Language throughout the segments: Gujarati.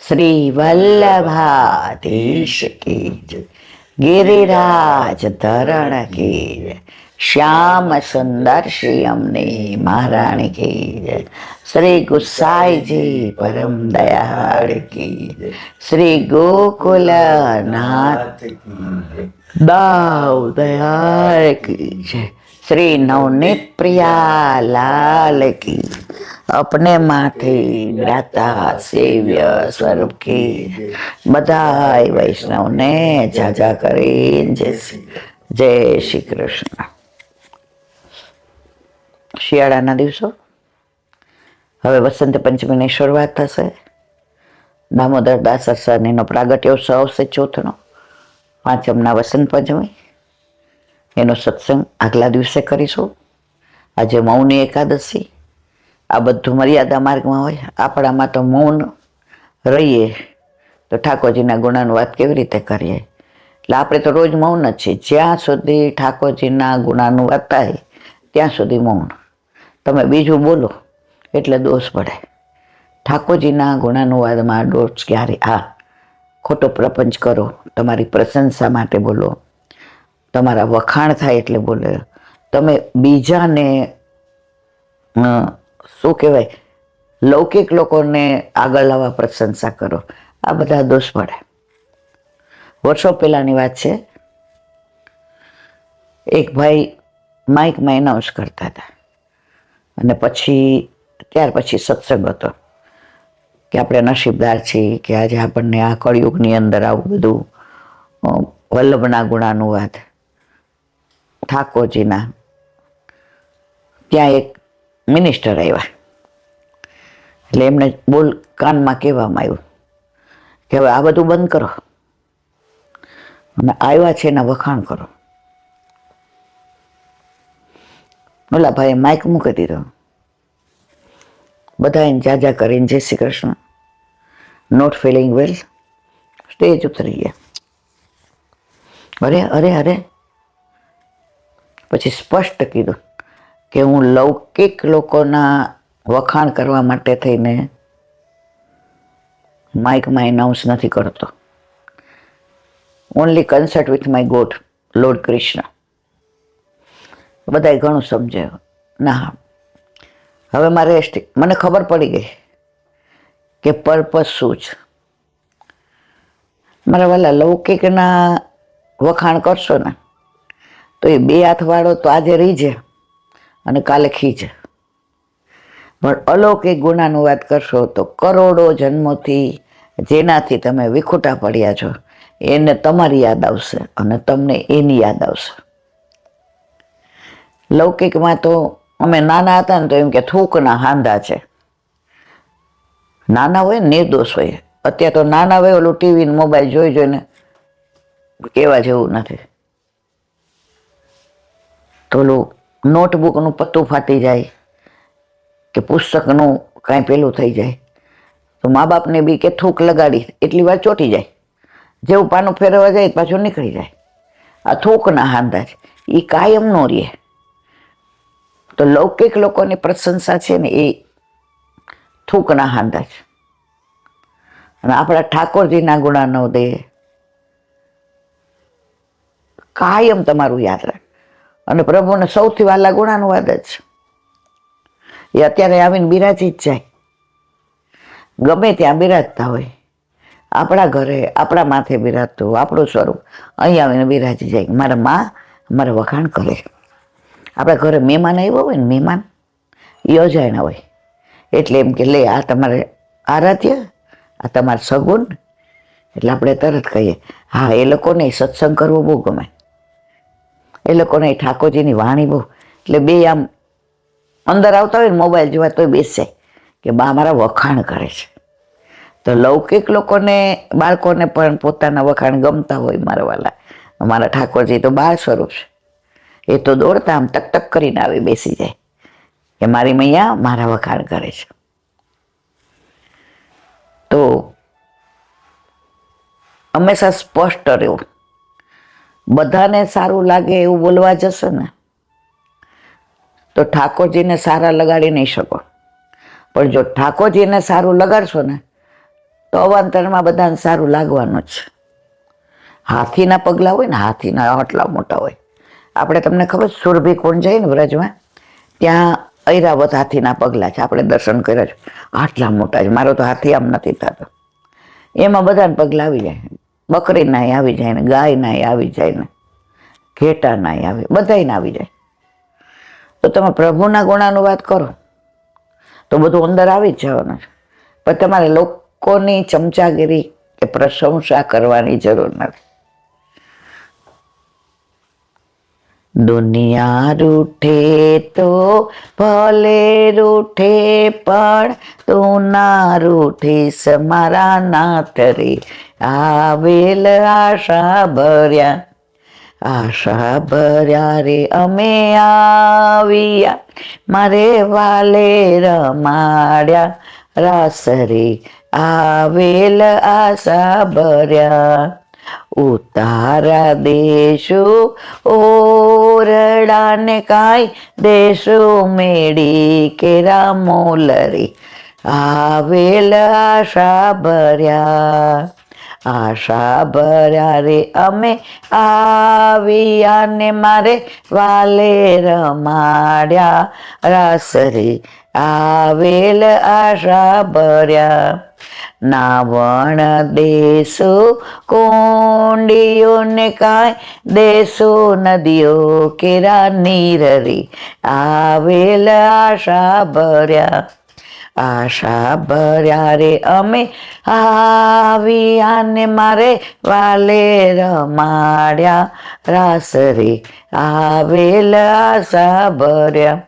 શ્રી વલ્લભાધીશ કી જય. ગિરિરાજ ધરણ કી જય. શ્યામ સુંદર શ્રી અમને મહારાણી કી જય. શ્રી ગુસાઈજી પરમ દયાળ કી જય. શ્રી ગોકુલ નાથ દાવ દયાળ કી જય. શ્રી નવનીત પ્રિયા લાલ કી. अपने माथे दाता सेव्य स्वरूप की बधाई वैष्णव ने जाजा કરી જય શ્રી કૃષ્ણ. શિયાળાના દિવસો, હવે વસંત પંચમીની શરૂઆત થશે. દામોદર દાસ સરસાણીનો પ્રાગટ્ય ઉત્સવ આવશે ચોથનો, પાંચમના વસંત પંચમી. એનો સત્સંગ આગલા દિવસે કરીશું. આજે મૌની એકાદશી. આ બધું મર્યાદા માર્ગમાં હોય. આપણામાં તો મૌન રહીએ તો ઠાકોરજીના ગુણાનુવાદ કેવી રીતે કરીએ? એટલે આપણે તો રોજ મૌન જ છીએ. જ્યાં સુધી ઠાકોરજીના ગુણાનુવાદ થાય ત્યાં સુધી મૌન. તમે બીજું બોલો એટલે દોષ પડે. ઠાકોરજીના ગુણાનુવાદમાં દોષ ક્યારે? હા, ખોટો પ્રપંચ કરો, તમારી પ્રશંસા માટે બોલો, તમારા વખાણ થાય એટલે બોલો, તમે બીજાને શું કહેવાય, લૌકિક લોકોને આગળ લાવવા પ્રશંસા કરો, આ બધા દોષ પડે. વર્ષો પહેલાની વાત છે. એક ભાઈ માઇકમાં એનાઉન્સ કરતા હતા અને ત્યાર પછી સત્સંગ હતો કે આપણે નસીબદાર છીએ કે આજે આપણને આ કળયુગની અંદર આવું બધું વલ્લભના ગુણાનુવાદ ઠાકોરજીના. ત્યાં એક મિનિસ્ટર આવ્યા એટલે એમને કાનમાં કહેવામાં આવ્યું કે હવે આ બધું બંધ કરો અને આવ્યા છે એના વખાણ કરો. ઓલા ભાઈ માઇક મૂકી દીધો. બધા એને જાજા કરીને જય Shri Krishna, not feeling well, stage ઉતરી ગયા. અરે અરે અરે, પછી સ્પષ્ટ કીધું કે હું લૌકિક લોકોના વખાણ કરવા માટે થઈને માઇકમાં એનાઉન્સ નથી કરતો. Only concert with my God lord Krishna. બધાએ ઘણું સમજાયું. ના, હવે મને ખબર પડી ગઈ કે પર્પસ શું છે. મારા વાલા, લૌકિકના વખાણ કરશો ને તો એ બે હાથવાળો તો આજે રીજે અને કાલે ખીજે, પણ અલૌકિક ગુણાનુવાદ કરશો તો કરોડો જન્મોથી જેનાથી તમે વિખૂટા પડ્યા છો એને તમારી યાદ આવશે અને તમને એની યાદ આવશે. લૌકિકમાં તો અમે નાના હતા ને તો એમ કે થૂકના હાંધા છે. નાના હોય ને નિર્દોષ હોય. અત્યારે તો નાના હોય ઓલું ટીવી ને મોબાઈલ જોઈ જોઈને કેવા જેવું નથી. તો ઓલું નોટબુકનું પત્તું ફાટી જાય કે પુસ્તકનું કાંઈ પેલું થઈ જાય તો મા બાપને બી કે થૂક લગાડી એટલી વાર ચોંટી જાય, જેવું પાનું ફેરવવા જાય પાછું નીકળી જાય. આ થૂકના હાંધા છે, એ કાયમ નો રહે. તો લૌકિક લોકોની પ્રશંસા છે ને એ થૂકના હાંધા છે. અને આપણા ઠાકોરજીના ગુણાનુવાદે કાયમ તમારું યાદ રાખ. અને પ્રભુને સૌથી વાલા ગુણાનુવાદ જ છે. એ અત્યારે આવીને બિરાજી જ જાય, ગમે ત્યાં બિરાજતા હોય. આપણા ઘરે આપણા માથે બિરાજતું હોય આપણું સ્વરૂપ અહીં આવીને બિરાજી જાય. મારા મા અમારે વખાણ કરે. આપણા ઘરે મહેમાન આવ્યો હોય ને, મહેમાન એ અજાણ્યા હોય એટલે એમ કે લે આ તમારે આરાધ્ય, આ તમારે સગુણ. એટલે આપણે તરત કહીએ હા, એ લોકોને સત્સંગ કરવો બહુ ગમે, એ લોકોને ઠાકોરજીની વાણી બહુ. એટલે બે આમ અંદર આવતા હોય ને મોબાઈલ જોવા તોય બેસે કે બા મારા વખાણ કરે છે. તો લૌકિક લોકોને, બાળકોને પણ પોતાના વખાણ ગમતા હોય. મારા વાલા, મારા ઠાકોરજી તો બાળ સ્વરૂપ છે. એ તો દોડતા આમ ટક ટક કરીને આવી બેસી જાય કે મારી મૈયા મારા વખાણ કરે છે. તો હંમેશા સ્પષ્ટ રહેવું. બધાને સારું લાગે એવું બોલવા જશો ને તો ઠાકોરજીને સારા લગાડી નહીં શકો. પણ જો ઠાકોરજીને સારું લગાડશો ને તો અવાંતરમાં બધાને સારું લાગવાનું જ. હાથીના પગલા હોય ને, હાથીના આટલા મોટા હોય. આપણે તમને ખબર સુરભી કુંડ જાય ને વ્રજમાં, ત્યાં ઐરાવત હાથીના પગલા છે. આપણે દર્શન કર્યા છે, આટલા મોટા છે. મારો તો હાથી આમ નથી થતો. એમાં બધાને પગલા આવી જાય. બકરી નાય આવી જાય ને, ગાય નાય આવી જાય ને, ઘેટા નાય આવે, બધાને આવી જાય. તો તમે પ્રભુના ગુણાનુવાદ કરો તો બધું અંદર આવી જ જવાનું છે. પણ તમારે લોકોની ચમચાગીરી કે પ્રશંસા કરવાની જરૂર નથી. દુનિયા રૂઠે તો ભલે રૂઠે, પણ તું ના રૂઠીશ મારા નાથ રે. આવેલ આશા ભર્યા, આશા ભર્યા રે અમે આવ્યા, મારે વાલે રમાડ્યા રાસ રે. આવેલ આશા ભર્યા, ઉતારા દેશું ઓરડાને કાંઈ દેશું મેળી કેરા મોલરી. આવેલ આશા ભર્યા, આશા ભર્યા રે અમે આવ્યા, ને મારે વાલે રમાડ્યા રાસ રે. આવેલ આશા ભર્યા, નાવણ દેશું કોંડીઓને કાંઈ દેશું નદીઓ કેરા નીર રે. આવેલ આશા ભર્યા, આશા ભર્યા રે અમે આવ્યા, ને મારે વાલે રમાડ્યા રાસ રે. આવેલ આશા ભર્યા,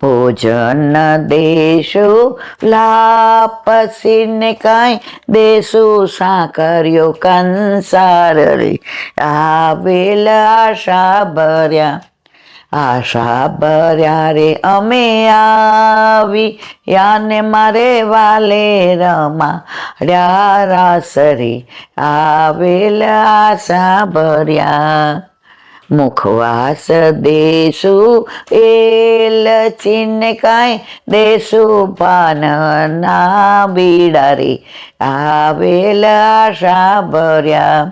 ભોજન દેશું લાપસીને કાંઈ દેશું સાકર્યો કંસાર રે. આવેલ આશા ભર્યા, આશા ભર્યા રે અમે આવી, યાને મારે વાલે રમાડ્યા રાસ રે. આવેલ આશા ભર્યા, મુખવાસ દેશું એલચીને કાંઈ દેશું પાનના બીડા રે. આવેલ આશા ભર્યા,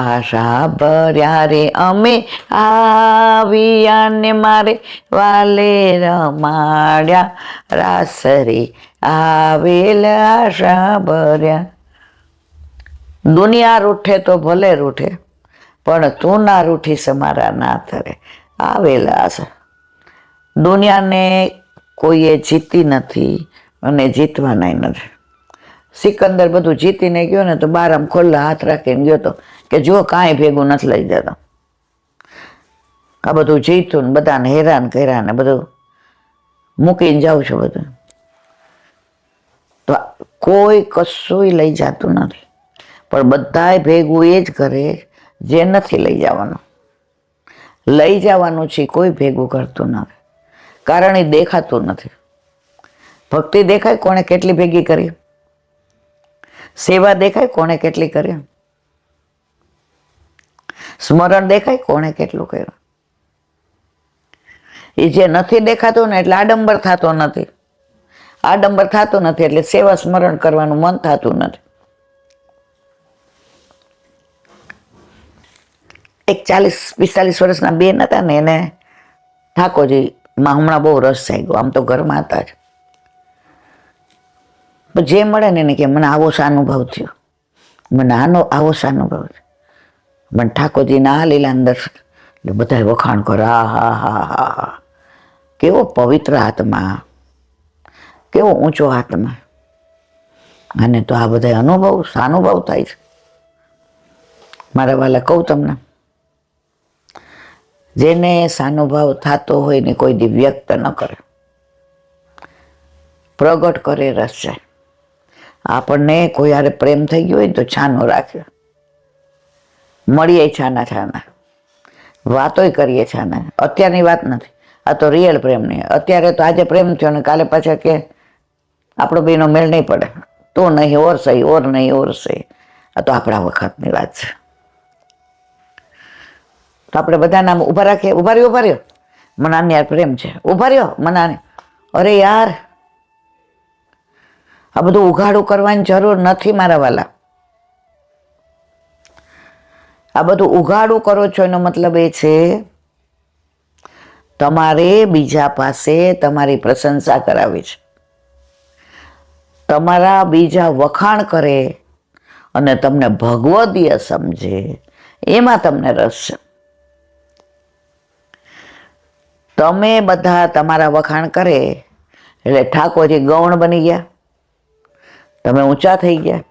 આશા ભર્યા રે અમે આવ્યા, ને મારે વાલે રમાડ્યા રાસ રે. આવેલ આશા ભર્યા, દુનિયા રૂઠે તો ભલે રૂઠે, પણ તું ના રૂઠીશ મારા નાથ રે. આવેલા છે. દુનિયાને કોઈએ જીતી નથી અને જીતવાનાય નથી. સિકંદર બધું જીતીને ગયો ને તો બાર આમ ખોલ્લા હાથ રાખીને ગયો તો કે જો કાંઈ ભેગું નથી લઈ જતો. આ બધું જીતું ને બધાને હેરાન કર્યા ને બધું મૂકીને જાઉં છું બધું. તો કોઈ કશું લઈ જતું નથી, પણ બધાય ભેગું એ જ કરે જે નથી લઈ જવાનું. લઈ જવાનું છે કોઈ ભેગું કરતું નથી, કારણ એ દેખાતું નથી. ભક્તિ દેખાય કોણે કેટલી ભેગી કરી, સેવા દેખાય કોણે કેટલી કરી, સ્મરણ દેખાય કોણે કેટલું કર્યું. એ જે નથી દેખાતું ને એટલે આડંબર થતો નથી. આડંબર થતો નથી એટલે સેવા સ્મરણ કરવાનું મન થતું નથી. એક 40-45 વર્ષના બેન હતા ને, એને ઠાકોરજીમાં હમણાં બહુ રસ જાગ્યો. આમ તો ઘરમાં હતા જ, જે મળે ને એને કે મને આવો સાનુભવ થયો, મને આવો સાનુભવ થયો. મને ઠાકોરજીના આ લીલા દર્શન એટલે બધા વખાણ કરે. હા હા હા હા હા, કેવો પવિત્ર આત્મા, કેવો ઊંચો આત્મા. અને તો આ બધા અનુભવ સાનુભવ થાય છે. મારા વાલા કહું તમને, જેને સાનુભાવ થતો હોય ને કોઈ દી વ્યક્ત ન કરે, પ્રગટ કરે રસ જાય. આપણને કોઈ યારે પ્રેમ થઈ ગયો હોય તો છાનો રાખ્યો, મળીએ છાના છાના, વાતોય કરીએ છાના. અત્યારની વાત નથી, આ તો રિયલ પ્રેમ નહીં. અત્યારે તો આજે પ્રેમ થયો ને કાલે પાછા કે આપણો બેનો મેળ નહીં પડે, તું નહીં ઓર સહી, ઓર નહીં ઓર સહી. આ તો આપણા વખતની વાત છે. તો આપણે બધા નામ ઉભા રાખીએ. ઉભા રહ્યો, મનાને યાર પ્રેમ છે. ઉભા રહ્યો મનાને. અરે યાર આ બધું ઉઘાડું કરવાની જરૂર નથી મારા વાલા. આ બધું ઉઘાડું કરો છો એનો મતલબ એ છે તમારે બીજા પાસે તમારી પ્રશંસા કરાવી છે, તમારા બીજા વખાણ કરે અને તમને ભગવદીય સમજે, એમાં તમને રસ છે. તમે બધા તમારા વખાણ કરે એટલે ઠાકોરજી ગૌણ બની ગયા, તમે ઊંચા થઈ ગયા.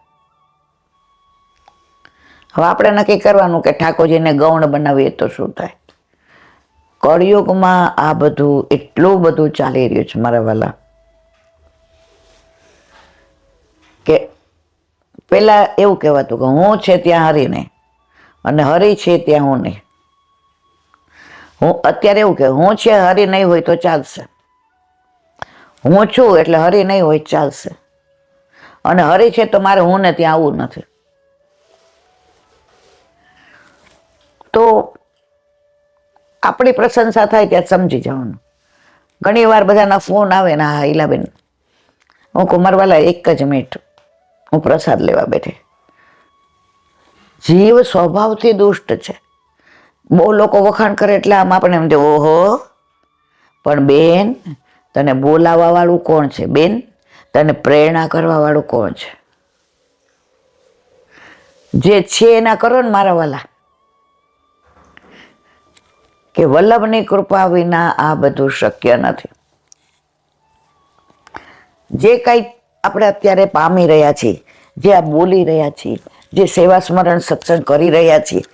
હવે આપણે નક્કી કરવાનું કે ઠાકોરજીને ગૌણ બનાવીએ તો શું થાય. કળિયુગમાં આ બધું એટલું બધું ચાલી રહ્યું છે મારા વાલા, કે પેલા એવું કહેવાતું કે હું છે ત્યાં હરી નહીં અને હરી છે ત્યાં હું નહીં. અત્યારે એવું કે હું છે હરી નહીં હોય તો ચાલશે, હું છું એટલે હરી નહીં હોય ચાલશે, અને હરી છે તો મારે હું ને ત્યાં આવવું નથી. તો આપણી પ્રશંસા થાય ત્યાં સમજી જવાનું. ઘણી વાર બધાના ફોન આવે ને, હા ઈલાબેન હું કુમારવાલા એક જ મિનિટ હું પ્રસાદ લેવા બેઠે. જીવ સ્વભાવથી દુષ્ટ છે. બહુ લોકો વખાણ કરે એટલે આમ આપણે એમ જો ઓહો, પણ બેન તને બોલાવવા વાળું કોણ છે? બેન તને પ્રેરણા કરવા વાળું કોણ છે? જે છે એના કરો ને મારા વાલા. કે વલ્લભની કૃપા વિના આ બધું શક્ય નથી. જે કંઈ આપણે અત્યારે પામી રહ્યા છીએ, જે આ બોલી રહ્યા છીએ, જે સેવા સ્મરણ સત્સંગ કરી રહ્યા છીએ,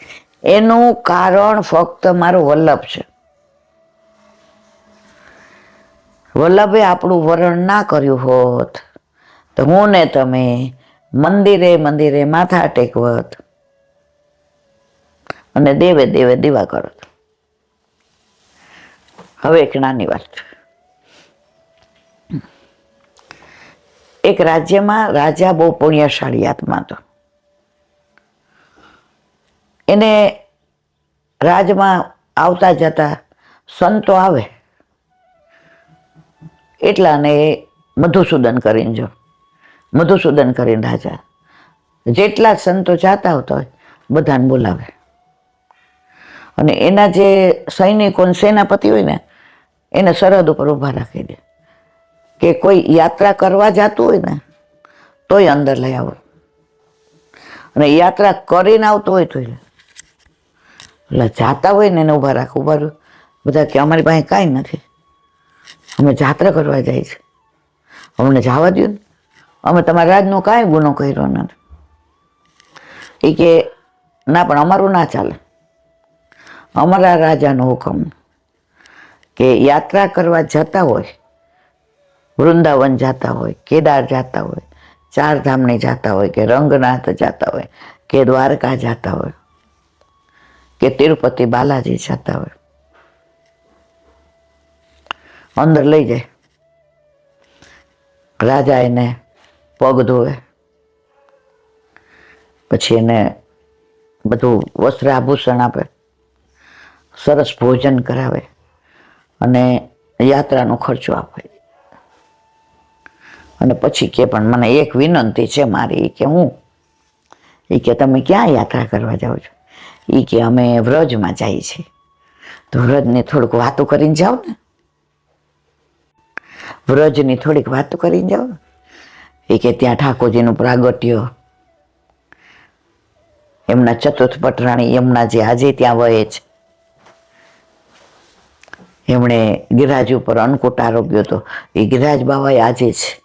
એનું કારણ ફક્ત મારું વલ્લભ છે. વલ્લભે આપણું વરણ ના કર્યું હોત તો હું ને તમે મંદિરે મંદિરે માથા ટેકવત અને દેવે દેવે દીવા કરત. હવે એક નાની વાત. એક રાજ્યમાં રાજા બહુ પુણ્યશાળી આત્મા હતો. એને રાજમાં આવતા જતા સંતો આવે એટલા ને મધુસૂદન કરીને જો મધુસૂદન કરીને રાજા જેટલા સંતો જાતા આવતા હોય બધાને બોલાવે, અને એના જે સૈનિકો સેનાપતિ હોય ને એને સરહદ ઉપર ઊભા રાખી દે કે કોઈ યાત્રા કરવા જતું હોય ને તોય અંદર લઈ આવો, અને યાત્રા કરીને આવતો હોય તો એટલે જાતા હોય ને એને ઊભા રાખે. ઊભા બધા કે અમારી પાસે કાંઈ નથી, અમે જાત્રા કરવા જાય છે, અમને જવા દો ને, અમે તમારા રાજનો કાંઈ ગુનો કર્યો નથી. એ કે ના પણ અમારું ના ચાલે, અમારા રાજાનો હુકમ કે યાત્રા કરવા જતા હોય, વૃંદાવન જતા હોય, કેદાર જતા હોય, ચારધામને જતા હોય, કે રંગનાથ જતા હોય, કે દ્વારકા જતા હોય, કે તિરુપતિ બાલાજી જતા હોય, અંદર લઈ જાય. રાજા એને પગ ધોવે, પછી એને બધું વસ્ત્ર આભૂષણ આપે, સરસ ભોજન કરાવે અને યાત્રાનો ખર્ચો આપે. અને પછી કે પણ મને એક વિનંતી છે મારી, કે હું એ કે તમે ક્યાં યાત્રા કરવા જાઓ છો? એ કે અમે વ્રજમાં જઈએ છીએ. તો વ્રજની થોડીક વાતો કરીને જાઓ ને, વ્રજની થોડીક વાતો કરીને જાઓ. એ કે ત્યાં ઠાકોરજીનું પ્રાગટ્ય, એમના ચતુર્થ પટરાણી યમુનાજી આજે ત્યાં વહે છે. એમણે ગિરિરાજ ઉપર અન્નકૂટ આરોગ્યો હતો, એ ગિરિરાજ બાવાએ આજે છે.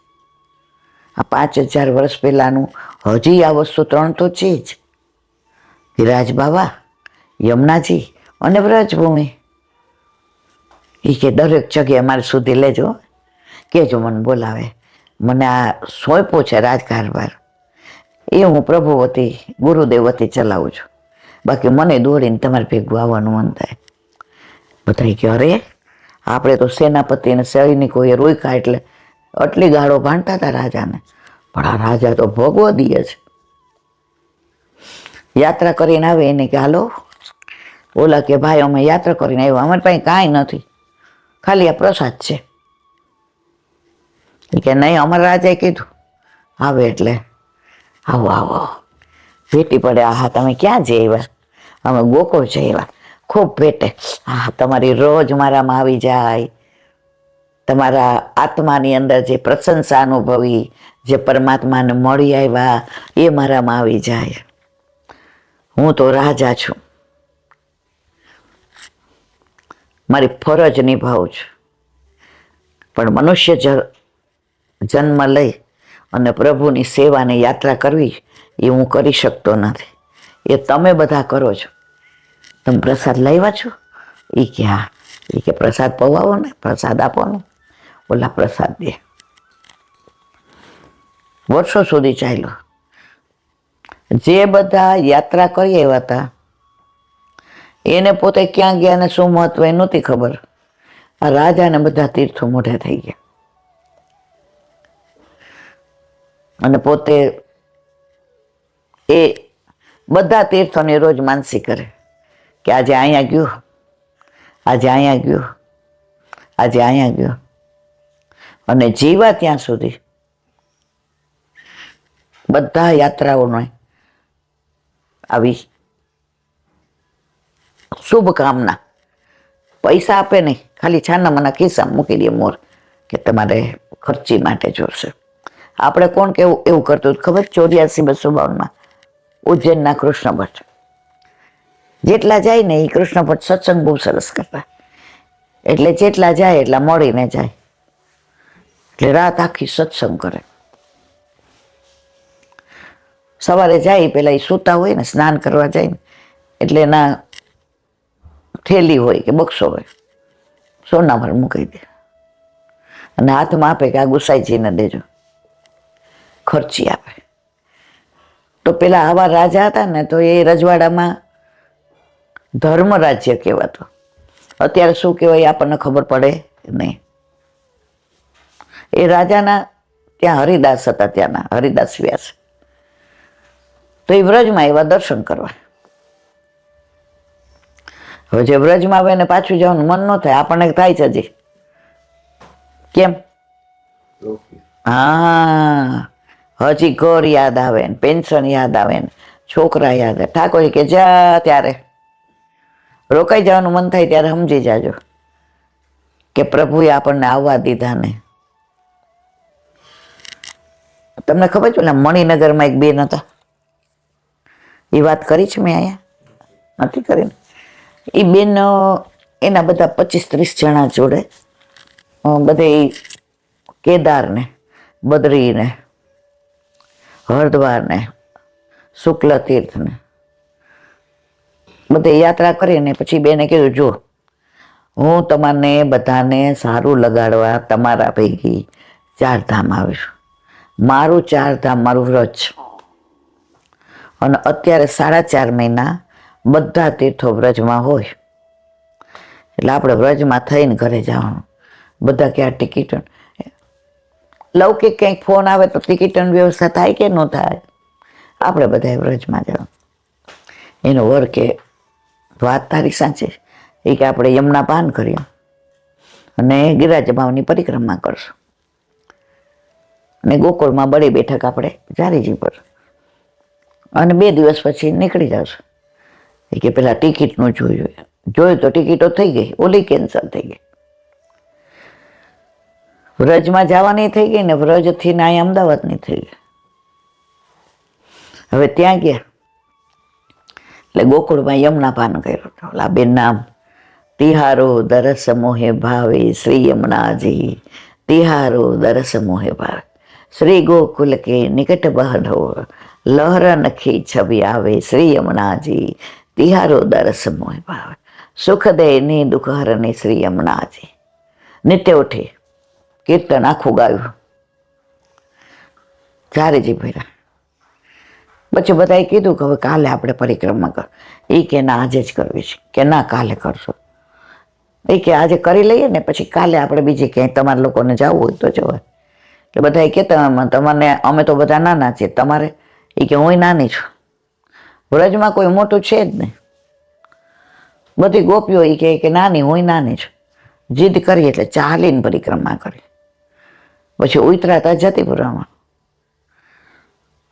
આ 5000 વર્ષ પહેલાનું હજી આ વસ્તુ 3 તો છે જ. ગિરિરાજ બાવા, યમુનાજી અને વ્રજભૂમિ. એ કે દરેક જગ્યાએ મારી સુધી લેજો, કેજો મને બોલાવે, મને આ સોંપ્યો છે રાજકારભાર, એ હું પ્રભુવતી ગુરુદેવવતી ચલાવું છું, બાકી મને દોડીને તમારે ભેગું આવવાનું મન થાય. બધા કે અરે આપણે તો સેનાપતિ અને સૈનિકોએ રોક્યા એટલે આટલી ગાળો ભાંડતા હતા રાજાને, પણ આ રાજા તો ભગવદીય છે. યાત્રા કરીને આવે એને કે હાલો, ઓલા કે ભાઈ અમે યાત્રા કરીને આવ્યા, અમારી પાસે કાંઈ નથી, ખાલી આ પ્રસાદ છે. કે નહીં, અમારા રાજાએ કીધું આવે એટલે આવો આવો ભેટી પડે. આહા તમે ક્યાં જઈ આવ્યા? અમે ગોકુળ જઈ આવ્યા. ખૂબ ભેટે. હા, તમારી રોજ મારામાં આવી જાય. તમારા આત્માની અંદર જે પ્રશંસા અનુભવી, જે પરમાત્માને મળી આવ્યા, એ મારામાં આવી જાય. હું તો રાજા છું, મારી ફરજ નિભાવું છું. પણ મનુષ્ય જન્મ લઈ અને પ્રભુની સેવાની યાત્રા કરવી એ હું કરી શકતો નથી. એ તમે બધા કરો છો. તમે પ્રસાદ લાવ્યા છો? એ કે હા. એ કે પ્રસાદ પવાવો ને, પ્રસાદ આપો ને. ઓલા પ્રસાદ દે. વર્ષો સુધી ચાલ્યો. જે બધા યાત્રા કરી આવ્યા હતા એને પોતે ક્યાં ગયા ને શું મહત્વ એ નહોતી ખબર. આ રાજાને બધા તીર્થો મોઢે થઈ ગયા અને પોતે એ બધા તીર્થોની રોજ માનસી કરે કે આજે અહીંયા ગયો, આજે અહીંયા ગયો, આજે અહીંયા ગયો. અને જીવા ત્યાં સુધી બધા યાત્રાઓનો આવી શુભકામના. પૈસા આપે નહીં, ખાલી છાના મના ખિસ્સામાં મૂકી દે મોર કે તમારે ખર્ચી માટે જોશે. આપણે કોણ કેવું એવું કરતું ખબર? 84-252 ઉજ્જૈનના કૃષ્ણ ભટ્ટ જેટલા જાય ને એ કૃષ્ણ ભટ્ટ સત્સંગ બહુ સરસ કરતા. એટલે જેટલા જાય એટલા મળીને જાય. એટલે રાત આખી સત્સંગ કરે. સવારે જાય પેલા એ સૂતા હોય ને, સ્નાન કરવા જાય ને એટલે એના થેલી હોય કે બક્સો હોય, સોનામાં મૂકી દે અને હાથમાં આપે કે આ ગુસાઈજીને દેજો, ખર્ચી આપે. તો પેલા આવા રાજા હતા ને તો એ રજવાડામાં ધર્મ રાજ્ય કહેવાતું. અત્યારે શું કહેવાય આપણને ખબર પડે નહીં. એ રાજાના ત્યાં હરિદાસ હતા, ત્યાંના હરિદાસ વ્યાસ. તો એ વ્રજમાં એવા દર્શન કરવા. હવે જે વ્રજમાં આવે ને પાછું જવાનું મન ન થાય. આપણને થાય છે હજી. કેમ? હા, હજી ઘર યાદ આવે ને, પેન્શન યાદ આવે ને, છોકરા યાદ આવે. ઠાકોર કે જા ત્યારે રોકાઈ જવાનું મન થાય ત્યારે સમજી જાજો કે પ્રભુએ આપણને આવવા દીધા ને. તમને ખબર છે ને મણિનગરમાં એક બેન હતા, એ વાત કરી છે મેં અહીંયા? નથી કરીને. એ બેન એના બધા 25-30 જણા જોડે બધે કેદાર ને, બદ્રી ને, હરિદ્વાર ને, શુક્લ તીર્થ ને બધે યાત્રા કરીને પછી બેને કીધું, જો હું તમને બધાને સારું લગાડવા તમારા પૈકી 4 ધામ આવીશું. મારું 4 ધામ મારું વ્રજ. અને અત્યારે 4.5 મહિના બધા તીર્થો વ્રજમાં હોય. એટલે આપણે વ્રજમાં થઈને ઘરે જવાનું. બધા ક્યાં ટિકિટ લૌકિક કંઈક ફોન આવે તો ટિકિટની વ્યવસ્થા થાય કે ન થાય? આપણે બધા વ્રજમાં જવાનું. એનો વર કે વાત તારી સાચી. એ કે આપણે યમુના પાન કર્યું અને ગિરિરાજ પરિક્રમા કરશું અને ગોકુળમાં બળી બેઠક આપણે જારીજી પર અને 2 દિવસ પછી નીકળી જશું. એ કે પેલા ટિકિટનું જોયું તો ટિકિટો થઈ ગઈ, ઓલી કેન્સલ થઈ ગઈ. વ્રજમાં જવાની થઈ ગઈ ને વ્રજથી ના અહીં અમદાવાદની થઈ ગઈ. હવે ત્યાં ગયા એટલે ગોકુળમાં યમુના પાન કર્યું. ઓલા બેન નામ તિહારો દરસ મોહે ભાવે શ્રી યમુનાજી, તિહારો દરસ મોહે ભાવે શ્રી ગોકુલ કે નિકટ બહનો લહર નખી છબી આવે શ્રી યમુનાજી, તિહારો દરસ મોહે ભાવે સુખ દે ની દુઃખ હરની શ્રી યમુનાજી. નિત્ય ઉઠી કીર્તન આખું ગાયું, ચારેજી ભર્યા. પછી બધાએ કીધું કે હવે કાલે આપણે પરિક્રમા કર. એ કે ના આજે જ કરવી છે. કે ના કાલે કરશો. એ કે આજે કરી લઈએ ને પછી કાલે આપણે બીજે ક્યાંય તમારા લોકોને જવું હોય તો જવાય. એટલે બધા કહેતા તમને અમે તો બધા નાના છીએ, તમારે? એ કે હું નાની છું. વ્રજમાં કોઈ મોટું છે જ નહીં. બધી ગોપીઓ એ કે નાની, હું નાની છું. જીદ કરી એટલે ચાલીને પરિક્રમા કરી. પછી ઉતરાતા જતીપુરામાં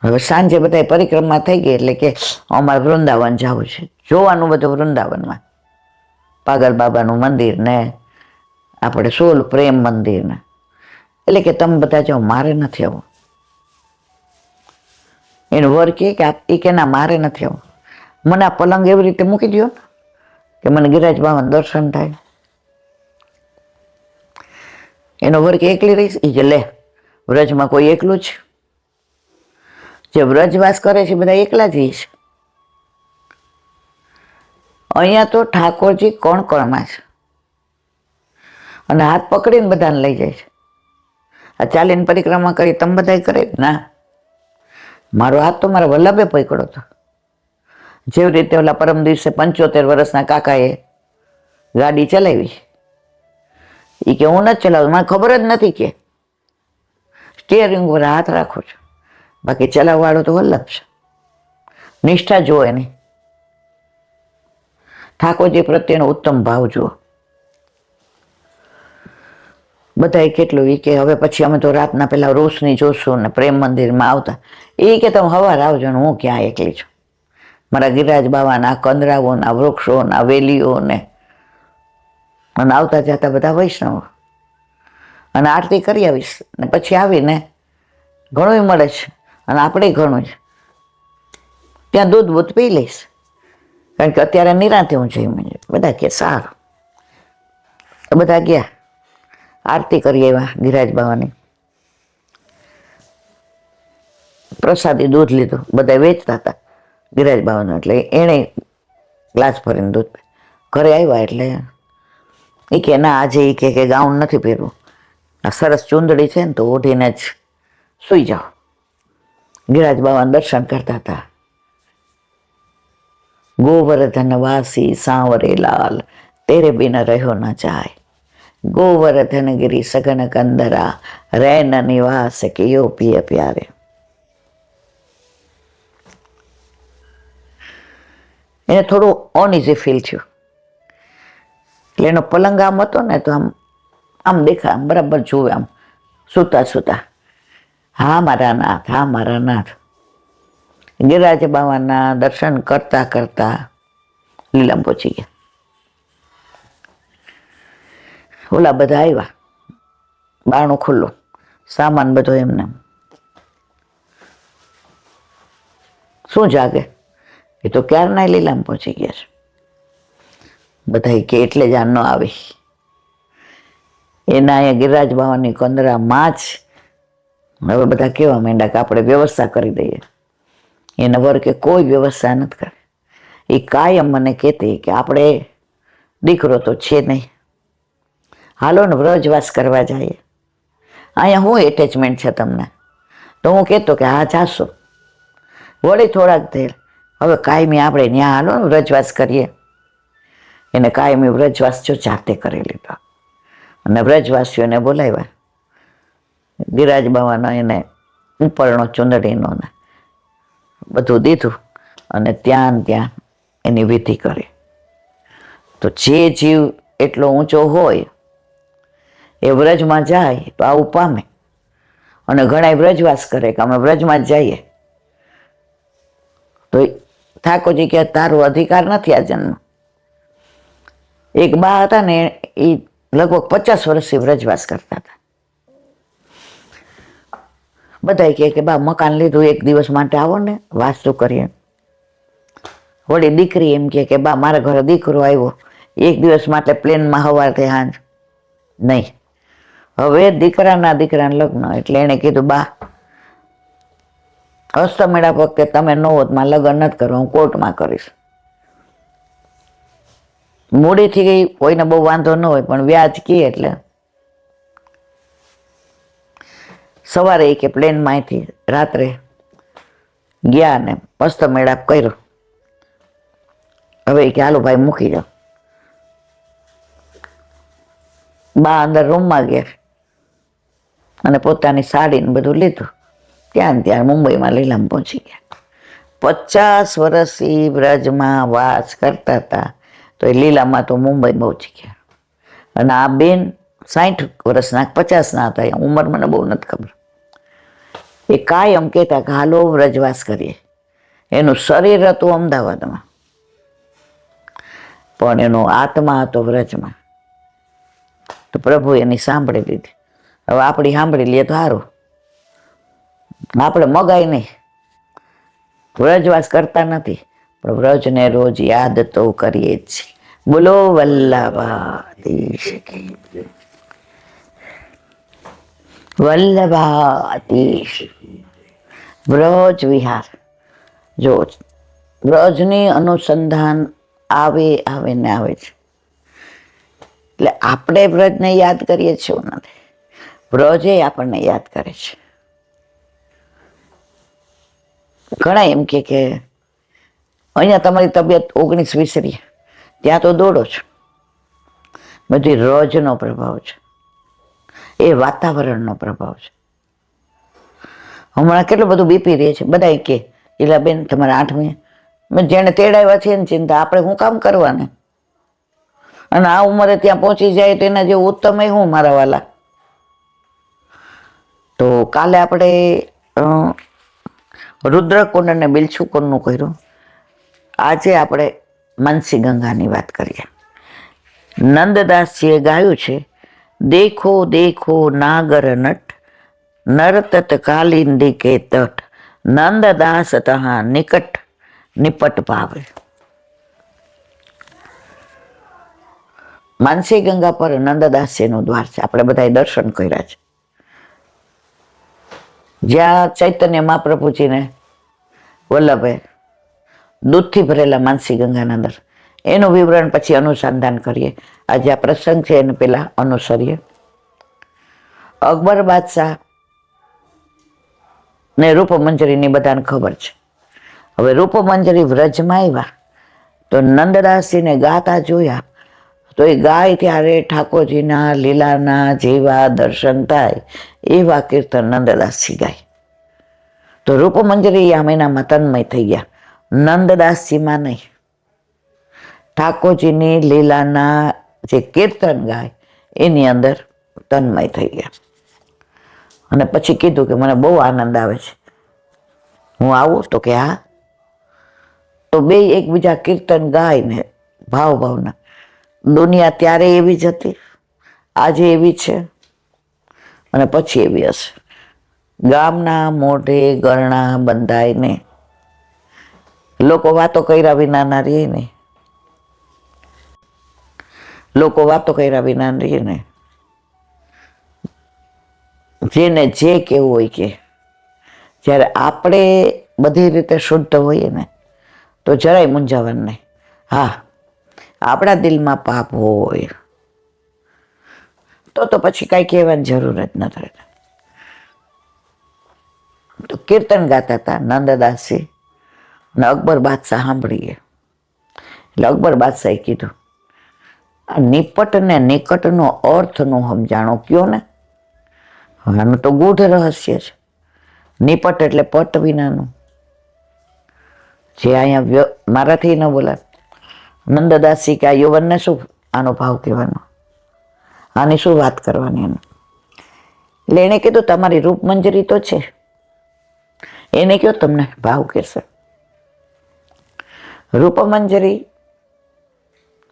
હવે સાંજે બધા પરિક્રમા થઈ ગઈ એટલે કે અમારે વૃંદાવન જવું છે, જોવાનું બધું વૃંદાવનમાં, પાગલ બાબાનું મંદિર ને આપણે સોલ પ્રેમ મંદિર ને. એટલે કે તમે બધા જાઓ, મારે નથી આવું. એનું વર કે ના મારે નથી આવું, મને આ પલંગ એવી રીતે મૂકી દો કે મને ગિરિરાજ બાબાના દર્શન થાય. એનો વર કે એકલી રહીશ? એ જે લે, વ્રજમાં કોઈ એકલું છે? જે વ્રજવાસ કરે છે બધા એકલા જ છે. અહીંયા તો ઠાકોરજી કોણ કોણમાં છે અને હાથ પકડીને બધાને લઈ જાય છે. આ ચાલીને પરિક્રમા કરી તમે બધા કરે ના, મારો હાથ તો મારા વલ્લભે પકડ્યો હતો. જેવી રીતે ઓલા પરમ દિવસે 75 વર્ષના કાકાએ ગાડી ચલાવી, એ કે હું નથી ચલાવું, મને ખબર જ નથી કે સ્ટીયરિંગ ઉપર હાથ રાખો છો, બાકી ચલાવવાળો તો વલ્લભ છે. નિષ્ઠા જુઓ એની, ઠાકોરજી પ્રત્યેનો ઉત્તમ ભાવ જુઓ. બધાએ કેટલું, એ કે હવે પછી અમે તો રાતના પેલા રોશની જોશું ને પ્રેમ મંદિરમાં આવતા. એ કે તમે સવાર આવજો ને હું ક્યાં એકલી છું. મારા ગિરિરાજ બાવાના કંદરાઓ ના વૃક્ષો ના વેલીઓ ને અને આવતા જતા બધા વૈષ્ણવ, અને આરતી કરી આવીશ ને પછી આવીને ઘણું મળે છે અને આપણે ઘણું જ ત્યાં દૂધ બૂધ પી લઈશ, કારણ કે અત્યારે નિરાંતે હું જઈ. બધા કે સારું. બધા ગયા, આરતી કરી આવ્યા ગિરિરાજ બાવાની, પ્રસાદી દૂધ લીધું. બધા વેચતા હતા ગિરિરાજ બાવાનું, એટલે એણે ગ્લાસ ભરીને દૂધ ઘરે આવ્યા. એટલે એ કે ના, આજે એ કે ગાઉન નથી પહેરવું, આ સરસ ચૂંદડી છે ને તો ઓઢીને જ સુઈ જાઓ. ગિરિરાજ બાબાના દર્શન કરતા હતા. ગોવર્ધન વાસી સાંવરે લાલ, તેરે બિન રહ્યો ન જાય. ગોવર્ધન ગિરી સઘન કંદરા, રૈન નિવાસ કિયો પિય પ્યારે. એને થોડું અનઇઝી ફીલ થયું. એટલે એનો પલંગ આમ હતો ને તો આમ દેખા, આમ બરાબર જોવે, આમ સૂતા સૂતા, હા મારા નાથ, હા મારા નાથ. ગિરિરાજ બાવાના દર્શન કરતા કરતા લીલામ પહોંચી ગયા. ઓલા બધા આવ્યા, બારણું ખુલ્લું, સામાન બધો એમને. શું જાગે, એ તો ક્યારના લીલામ પહોંચી ગયા છે. બધા કે એટલે જ આ ન આવી. એના અહીંયા ગિરિરાજ બાવાની કંદરામાં જ હવે બધા કેવા માંડ્યા કે આપણે વ્યવસ્થા કરી દઈએ. એના વર કે કોઈ વ્યવસ્થા નથી કરે. એ કાયમ મને કહેતી કે આપણે દીકરો તો છે નહીં, હાલો ને વ્રજવાસ કરવા જઈએ. અહીંયા શું એટેચમેન્ટ છે તમને? તો હું કહેતો કે હા જાશો. વળી થોડાક દેર હવે કાયમી આપણે ત્યાં હાલો ને વ્રજવાસ કરીએ. એને કાયમી વ્રજવાસ જો જાતે કરી લીધો અને વ્રજવાસીઓને બોલાવ્યા. ગિરિરાજ બાવાનો એને ઉપરનો ચૂંદડીનો ને બધું દીધું અને ત્યાં એની વિધિ કરી. તો જે જીવ એટલો ઊંચો હોય એ વ્રજમાં જાય તો આવું પામે. અને ઘણા વ્રજવાસ કરે કે અમે વ્રજમાં જ જઈએ. તો ઠાકોરજી કે તારો અધિકાર નથી આ જન્મ. એક બા હતા ને, એ લગભગ 50 વર્ષથી વ્રજવાસ કરતા હતા. બધા કે બા મકાન લીધું, એક દિવસ માટે આવો ને વાસ્તુ કરીએ. વળી દીકરી એમ કે બા મારા ઘરે દીકરો આવ્યો, એક દિવસ માટે પ્લેનમાં સવારથી સાંજ નહીં. હવે દીકરાના લગ્ન, એટલે એને કીધું બા હસ્તમેળાપ વખતે તમે ન હોત માં લગ્ન નથી કરવા, હું કોર્ટમાં કરીશ. મૂડીથી ગઈ, કોઈને બહુ વાંધો ન હોય, પણ વ્યાજ કી એટલે સવારે કે પ્લેનમાં અહીંથી રાત્રે ગયા ને હસ્તમેળાપ કર્યો. હવે કે હાલો ભાઈ મૂકી જાઓ. બા અંદર રૂમમાં ગયા અને પોતાની સાડી ને બધું લીધું. ત્યાં મુંબઈમાં લીલામ પહોંચી ગયા. 50 વર્ષથી વ્રજમાં વાસ કરતા હતા તો એ લીલામાં તો મુંબઈ પહોંચી ગયા. અને આ બેન 60 વર્ષના 50ના હતા, ઉંમર મને બહુ નથી ખબર. એ કાયમ કહેતા કે હાલો વ્રજવાસ કરીએ. એનું શરીર હતું અમદાવાદમાં, પણ એનો આત્મા હતો વ્રજમાં. તો પ્રભુ એની સાંભળી લીધી. હવે આપણી સાંભળી લઈએ તો સારું, આપણે મગાય નહીં. વ્રજવાસ કરતા નથી, પણ વ્રજને રોજ યાદ તો કરીએ જ છીએ. બોલો વલ્લભાધીશ કી જય. વલ્લભાધીશ. વ્રજ વિહાર. જો વ્રજની અનુસંધાન આવે ને આવે છે. એટલે આપણે વ્રજને યાદ કરીએ છીએ એવું નથી, વ્રજ એ આપણને યાદ કરે છે. ઘણા એમ કે અહીંયા તમારી તબિયત 19-20 રહી, ત્યાં તો દોડો છો. બધી રોજનો પ્રભાવ છે, એ વાતાવરણનો પ્રભાવ છે. હમણાં કેટલું બધું બીપી રહે છે. બધા કે ઈલાબેન તમારે 8મી જેને તેડાવ્યા છે ને ચિંતા, આપણે શું કામ કરવાને? અને આ ઉંમરે ત્યાં પહોંચી જાય તો એના જેવું ઉત્તમ એ હું મારા વાલા. તો કાલે આપણે રુદ્રકુંડ અને બિલછુકુંડનું કર્યું. આજે આપણે માનસી ગંગાની વાત કરીએ. નંદદાસજીએ ગાયું છે, દેખો દેખો નાગર નટ, નરતત કાલિંદી કે તટ, નંદદાસ તહા નિકટ નિપટ ભાવે. માનસી ગંગા પર નંદદાસજીનું દ્વાર છે. આપણે બધાએ દર્શન કર્યા છે. જ્યાં ચૈતન્ય મહાપ્રભુજીને વલ્લભે દૂધથી ભરેલા માનસી ગંગાના અંદર, એનું વિવરણ પછી અનુસંધાન કરીએ. આજે આ પ્રસંગ છે એને પેલા અનુસરીએ. અકબર બાદશાહ ને રૂપમંજરીની બધાને ખબર છે. હવે રૂપમંજરી વ્રજમાં આવ્યા તો નંદદાસજીને ગાતા જોયા તો એ ગાય ત્યારે ઠાકોરજીના લીલાના જેવા દર્શન થાય એવા કીર્તન નંદદાસજી ગાય. તો રૂપમંજરી આ મહિનામાં તન્મય થઈ ગયા. નંદદાસજીમાં નહીં, ઠાકોરજીની લીલાના જે કીર્તન ગાય એની અંદર તન્મય થઈ ગયા. અને પછી કીધું કે મને બહુ આનંદ આવે છે, હું આવું? તો કે હા. તો બે એકબીજા કીર્તન ગાય ને ભાવના. દુનિયા ત્યારે એવી જ હતી, આજે એવી છે અને પછી એવી હશે. ગામના મોઢે ગરણા બંધાય ને લોકો વાતો કર્યા વિના ના રહે ને, લોકો વાતો કર્યા વિના રહે ને. જેને જે કેવું હોય કે, જ્યારે આપણે બધી રીતે શુદ્ધ હોઈએ ને તો જરાય મૂંઝાવણ નહીં. હા, આપણા દિલમાં પાપ હોય તો પછી કાંઈ કહેવાની જરૂર જ નથી. તો કીર્તન ગાતા હતા નંદદાસજી અને અકબર બાદશાહ સાંભળીએ. એટલે અકબર બાદશાહે કીધું, આ નિપટ ને નિકટનો અર્થનું સમજાણો કયો ને. આનું તો ગૂઢ રહસ્ય છે. નિપટ એટલે પટ વિનાનું, જે અહીંયા મારાથી ન બોલાય. નંદદાસજી કે આ યૌવનને શું આનો ભાવ કહેવાનો, આની શું વાત કરવાની એનું. એટલે એને કીધું તમારી રૂપમંજરી તો છે, એને કયો તમને ભાવ કહેશે. રૂપમંજરી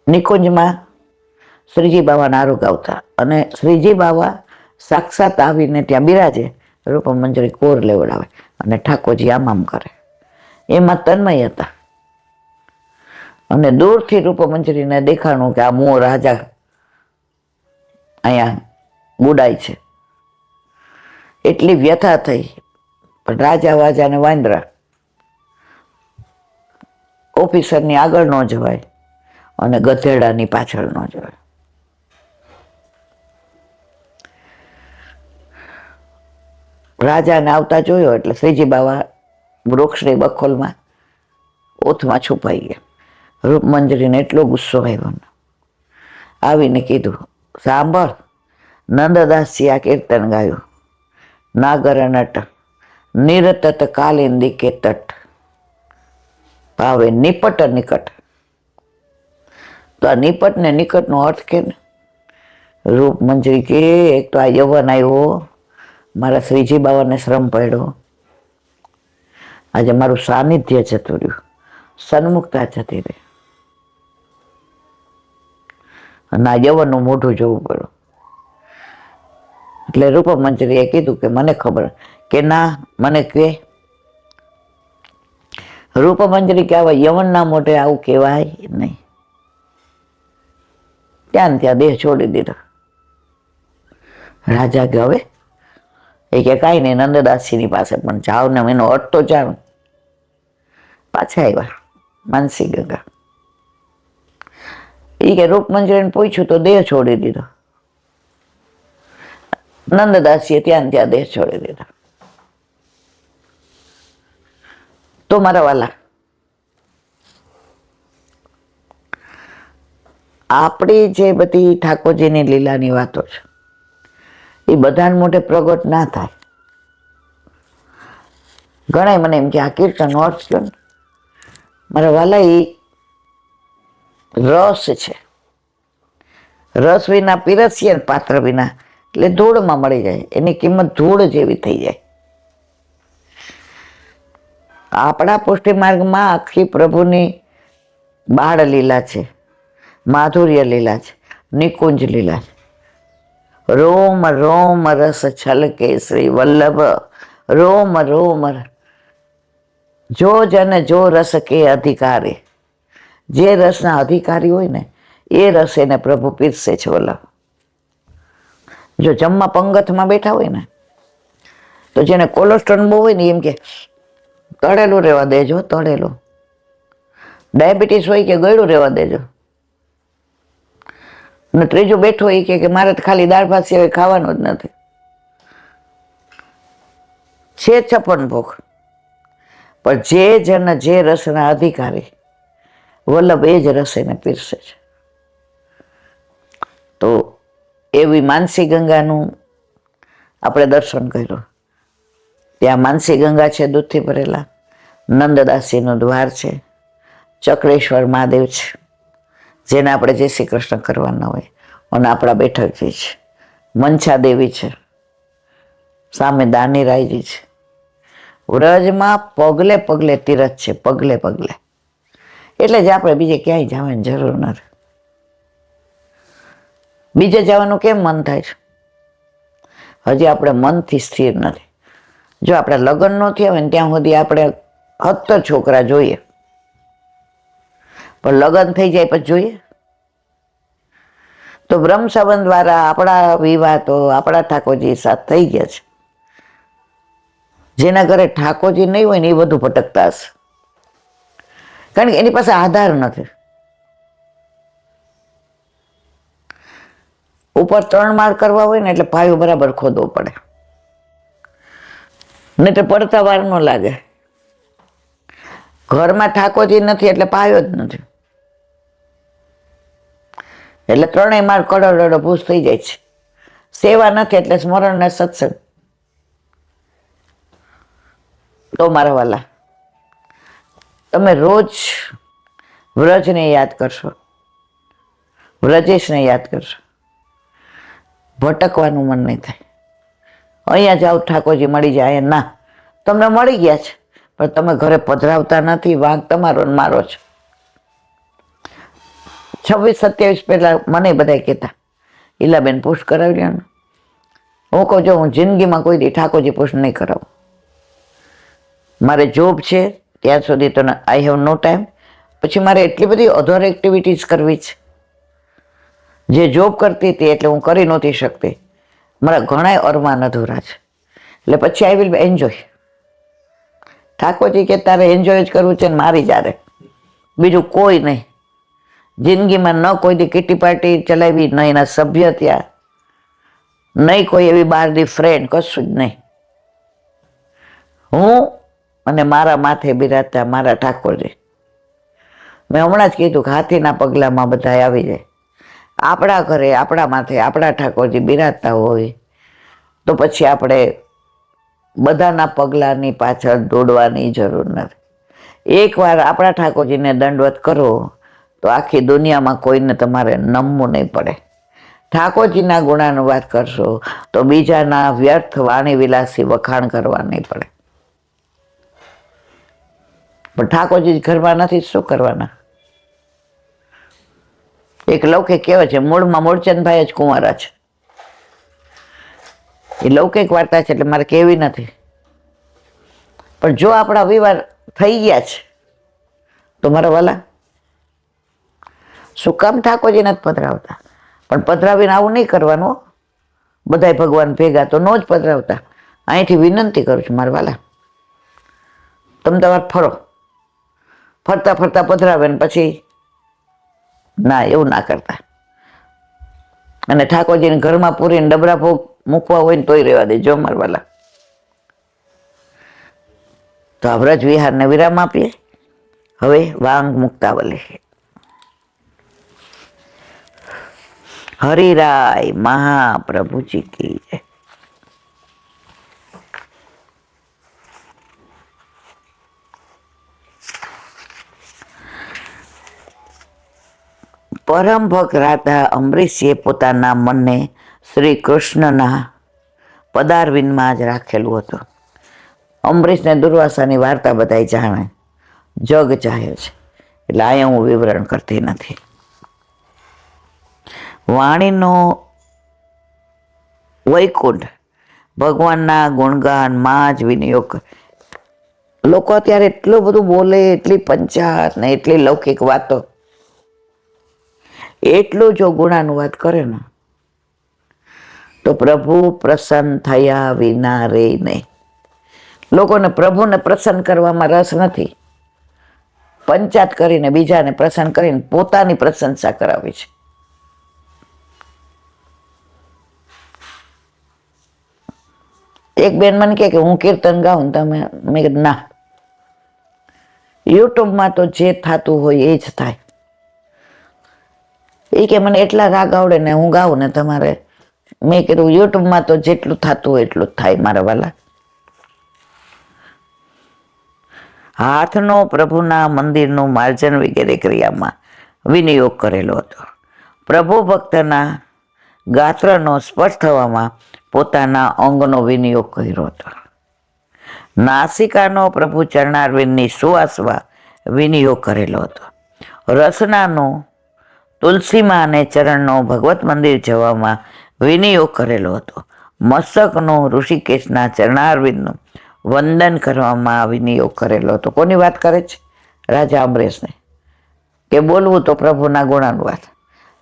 નિકુંજમાં શ્રીજી બાવાના આરોગ આવતા અને શ્રીજી બાવા સાક્ષાત આવીને ત્યાં બિરાજે. રૂપમંજરી કોર લેવડાવે અને ઠાકોરજી આમ કરે. એમાં તન્મય હતા. અને દૂરથી રૂપમંજરીને દેખાણું કે આ મોહ રાજા અહીંયા ગુડાય છે. એટલી વ્યથા થઈ. પણ રાજા વાજાને વાંદરા, ઓફિસરની આગળ ન જવાય અને ગધેડાની પાછળ ન જવાય. રાજાને આવતા જોયો એટલે શ્રીજી બાવા વૃક્ષની બખોલમાં ઓથમાં છુપાઈ ગયા. રૂપમંજરીને એટલો ગુસ્સો આવ્યો, આવીને કીધું, સાંભળ, નંદદાસજી આ કીર્તન ગાયું, નાગર નટ નિરતત કાલિંદી કે તટ ભાવે નિપટ નિકટ. તો આ નિપટ ને નિકટનો અર્થ કે ને. રૂપમંજરી કે એક તો આ યૌવન આવ્યો, મારા શ્રીજી બાવાને શ્રમ પડ્યો, આજે મારું સાનિધ્ય જતું રહ્યું, સન્મુખતા જતી રહી, અને આ યવનનું મોઢું જોવું પડ્યું. એટલે રૂપમંજરીએ કીધું કે મને ખબર કે ના, મને કે રૂપમંજરી કહેવાય, યવનના મોઢે આવું કહેવાય નહીં. ત્યાં દેહ છોડી દીધો. રાજા કે હવે એ કે કાંઈ નહીં, નંદદાસજીની પાસે પણ જાઓ ને, એનો અર્થ તો જાણો. પાછા આવ્યા માનસી ગંગા. એ કે રૂપમંજરીને પૂછ્યું તો દેહ છોડી દીધો. નંદદાસીએ ત્યાં દેહ છોડી દીધો. તો મારા વાલા, આપણી જે બધી ઠાકોરજીની લીલાની વાતો છે એ બધાને મોઢે પ્રગટ ના થાય. ઘણા મને એમ કે આ કીર્તન અર્થ કયો ને, મારા વાલા એ રસ છે. રસ વિના પીરસીએ ને પાત્ર વિના એટલે ધૂળમાં મળી જાય, એની કિંમત ધૂળ જેવી થઈ જાય. આપણા પુષ્ટિ માર્ગમાં આખી પ્રભુની બાળ લીલા છે, માધુર્ય લીલા છે, નિકુંજ લીલા છે. રોમ રોમ રસ છલકે શ્રી વલ્લભ, રોમ રોમ જો જન જો રસ કે અધિકારી. જે રસના અધિકારી હોય ને એ રસ એને પ્રભુ પીરસે છે વલ્લભ. જો જમવા પંગતમાં બેઠા હોય ને તો જેને કોલેસ્ટ્રોલ બહુ હોય ને એમ કે તળેલું રહેવા દેજો, તળેલું. ડાયાબિટીસ હોય કે ગળ્યું રહેવા દેજો. ને ત્રીજું બેઠો એ કે મારે તો ખાલી દાળ ભાત સિવાય ખાવાનું જ નથી. છે 56 ભોગ, પણ જે જન જે રસના અધિકારી વલ્લભ એ જ રસ એને પીરસે છે. તો એવી માનસી ગંગાનું આપણે દર્શન કર્યું. ત્યાં માનસી ગંગા છે દૂધથી ભરેલા, નંદદાસીનું દ્વાર છે, ચક્રેશ્વર મહાદેવ છે જેને આપણે જય શ્રી કૃષ્ણ કરવાના હોય, અને આપણા બેઠકજી છે, મનસા દેવી છે, સામે દાનીરાયજી છે. વ્રજમાં પગલે પગલે તીરથ છે, પગલે પગલે. એટલે જ આપણે બીજે ક્યાંય જવાની જરૂર નથી. બીજે જવાનું કેમ મન થાય છે? હજી આપણે મનથી સ્થિર નથી. જો આપણે લગ્ન ન થયા હોય ને ત્યાં સુધી આપણે 70 છોકરા જોઈએ, પણ લગ્ન થઈ જાય પછી જોઈએ તો બ્રહ્મ સંબંધ દ્વારા આપણા વિવાહ તો આપણા ઠાકોરજી સાથે થઈ ગયા છે. જેના ઘરે ઠાકોરજી નહીં હોય ને એ બધું ભટકતા હશે, કારણ કે એની પાસે આધાર નથી. ઉપર 3 માળ કરવા હોય ને એટલે પાયો બરાબર ખોદવો પડે, નહીં તો પડતા વાર ન લાગે. ઘરમાં ઠાકોરજી નથી એટલે પાયો જ નથી, એટલે 3 માળ કડોડો ભૂસ થઈ જાય છે. સેવા નથી એટલે સ્મરણ ને સત્સંગ. તો મારા વાલા, તમે રોજ વ્રજને યાદ કરશો, વ્રજેશને યાદ કરશો, ભટકવાનું મન નહીં થાય. અહીંયા જાઓ ઠાકોરજી મળી જાય, ના, તમને મળી ગયા છે પણ તમે ઘરે પધરાવતા નથી. વાંક તમારો ને મારો છે. 26-27 પહેલા મને બધા કહેતા ઈલાબેન પુષ્ટ કરાવી લે. હું કહું જો હું જિંદગીમાં કોઈ દી ઠાકોરજી પુષ્ટ નહીં કરાવું. મારે જોબ છે ત્યાં સુધી તો આઈ હેવ નો ટાઈમ. પછી મારે એટલી બધી અધર એક્ટિવિટીઝ કરવી છે. જે જોબ કરતી હતી એટલે હું કરી નહોતી શકતી. મારા ઘણા અરમાન અધૂરા છે. એટલે પછી આઈ વિલ એન્જોય. ઠાકોરજી કે તારે એન્જોય જ કરવું છે ને મારી જારે, બીજું કોઈ નહીં. જિંદગીમાં ન કોઈ દી કિટી પાર્ટી ચલાવી, ન એના સભ્ય ત્યાં, નહીં કોઈ એવી બહારની ફ્રેન્ડ, કશું જ નહીં. હું અને મારા માથે બિરાજતા મારા ઠાકોરજી. મેં હમણાં જ કીધું કે હાથીના પગલામાં બધા આવી જાય. આપણા ઘરે આપણા માથે આપણા ઠાકોરજી બિરાજતા હોય તો પછી આપણે બધાના પગલાંની પાછળ દોડવાની જરૂર નથી. એકવાર આપણા ઠાકોરજીને દંડવત કરો તો આખી દુનિયામાં કોઈને તમારે નમવું નહીં પડે. ઠાકોરજીના ગુણાનુવાદ કરશો તો બીજાના વ્યર્થ વાણી વિલાસી વખાણ કરવા નહીં પડે. પણ ઠાકોરજી ઘરમાં નથી, શું કરવાના? એક લૌકિક કહેવાય છે, મૂળમાં મૂળચંદભાઈ જ કુંવારા છે. એ લૌકિક વાર્તા છે, એટલે મારે કહેવી નથી. પણ જો આપણા વિવાહ થઈ ગયા છે તો મારા વાલા, શું કામ ઠાકોરજી નથી પધરાવતા? પણ પધરાવીને આવું નહીં કરવાનું. બધાય ભગવાન ભેગા તો ન જ પધરાવતા. અહીંથી વિનંતી કરું છું મારા વાલા, તમે તમારે ફરો. ફરતા ફરતા પધરાવે ને પછી ના, એવું ના કરતા. અને ઠાકોરજીને ઘરમાં પૂરીને ડબરા ભોગ મૂકવા હોય ને તોય રહેવા દેજો મારા વાલા. તો આ વ્રજ વિહારને વિરામ આપીએ. હવે વાંગ મુક્તાવલી. હરિરાય મહાપ્રભુજી કી જય. પરમ ભક્ત રાધા અમરીશીએ પોતાના મનને શ્રી કૃષ્ણના પદારવિંદમાં જ રાખેલું હતું. અમરીશને દુર્વાસાની વાર્તા બધા જાણે, જગ જાહેર છે, એટલે અહીંયા હું વિવરણ કરતી નથી. વાણીનો વૈકુંઠ ભગવાનના ગુણગાનમાં જ વિનિયોગ. લોકો અત્યારે એટલું બધું બોલે, એટલી પંચાયત ને એટલી લૌકિક વાતો, એટલું જો ગુણાનુવાદ કરે ને તો પ્રભુ પ્રસન્ન થયા વિના રે નહીં. લોકોને પ્રભુને પ્રસન્ન કરવામાં રસ નથી. પંચાયત કરીને બીજાને પ્રસન્ન કરીને પોતાની પ્રશંસા કરાવી છે. એક બેન મને કહે કે હું કીર્તન ગાઉં, તમે, મેં કીધું ના, યુટ્યુબમાં તો જે થતું હોય એ જ થાય. એ કે મને એટલા રાગ આવડે ને હું ગાઉં ને તમારે, મેં કીધું યુટ્યુબમાં તો જેટલું થતું હોય એટલું જ થાય મારા વાલા. હાથનો પ્રભુના મંદિરનું માર્જન વગેરે ક્રિયામાં વિનિયોગ કરેલો હતો. પ્રભુ ભક્તના ગાત્રનો સ્પર્શ થવામાં પોતાના અંગનો વિનિયોગ કર્યો હતો. નાસિકાનો પ્રભુ ચરણારવિંદની સુવાસવા વિનિયોગ કરેલો હતો. રસનાનો તુલસીમાં અને ચરણનો ભગવત મંદિર જવામાં વિનિયોગ કરેલો હતો. મસ્તકનો ઋષિકેશના ચરણારવિંદનું વંદન કરવામાં વિનિયોગ કરેલો હતો. કોની વાત કરે છે? રાજા અમરેશને. કે બોલવું તો પ્રભુના ગુણાનુવાદ,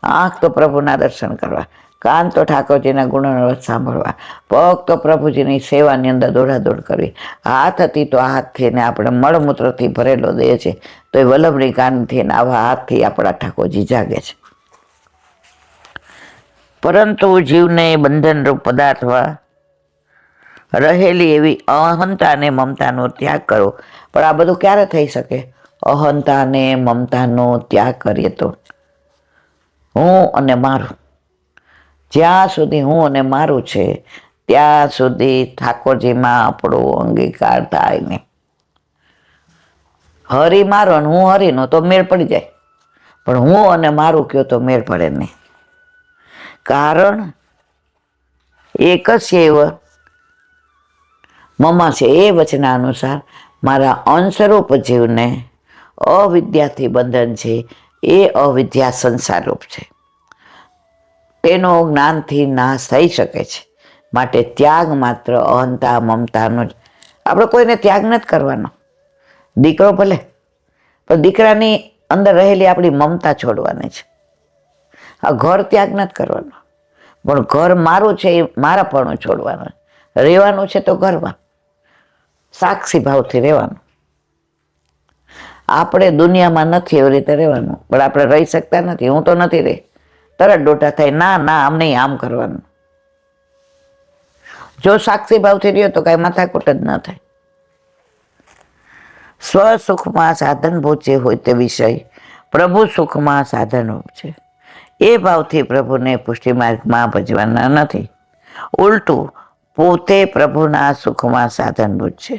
આંખ તો પ્રભુના દર્શન કરવા, કાન તો ઠાકોરજીના ગુણાનુવાદ સાંભળવા, પગ તો પ્રભુજીની સેવાની અંદર દોડાદોડ કરવી, હાથ હતી તો હાથથી ને આપણે મળમૂત્રથી ભરેલો દેહ છે તો એ વલ્લભની કાનથી ને આવા હાથથી આપણા ઠાકોરજી જાગે છે. પરંતુ જીવને બંધનરૂપ પદાર્થમાં રહેલી એવી અહંતા અને મમતાનો ત્યાગ કરો. પણ આ બધું ક્યારે થઈ શકે? અહંતા અને મમતાનો ત્યાગ કરીએ તો. હું અને મારું, જ્યાં સુધી હું અને મારું છે ત્યાં સુધી ઠાકોરજીમાં આપણો અંગીકાર થાય નહીં. હરિ મારો ને હું હરિનો તો મેળ પડી જાય, પણ હું અને મારું કયો તો મેળ પડે નહીં. કારણ એક જ મમા છે એ વચના અનુસાર મારા અંશરૂપ જીવને અવિદ્યાથી બંધન છે, એ અવિદ્યા સંસારરૂપ છે, તેનો જ્ઞાનથી નાશ થઈ શકે છે. માટે ત્યાગ માત્ર અહંતા મમતાનો જ. આપણે કોઈને ત્યાગ નથી કરવાનો. દીકરો ભલે, પણ દીકરાની અંદર રહેલી આપણી મમતા છોડવાની છે. આ ઘર ત્યાગ નથી કરવાનો, પણ ઘર મારું છે એ મારાપણું છોડવાનું. રહેવાનું છે તો ઘરમાં સાક્ષી ભાવથી રહેવાનું. આપણે દુનિયામાં નથી એવી રીતે રહેવાનું, પણ આપણે રહી શકતા નથી. હું તો નથી રહી, તરત ડોટા થાય, ના ના આમ નહીં, આમ કરવાનું. જો સાક્ષી ભાવથી રહ્યો તો કાંઈ માથાકૂટ જ ન થાય. સ્વ સુખમાં સાધનભૂત જે હોય તે વિષય પ્રભુ સુખમાં સાધનરૂપ છે. એ ભાવથી પ્રભુને પુષ્ટિ માર્ગમાં ભજવાના નથી. ઉલટું પોતે પ્રભુના સુખમાં સાધનભૂત છે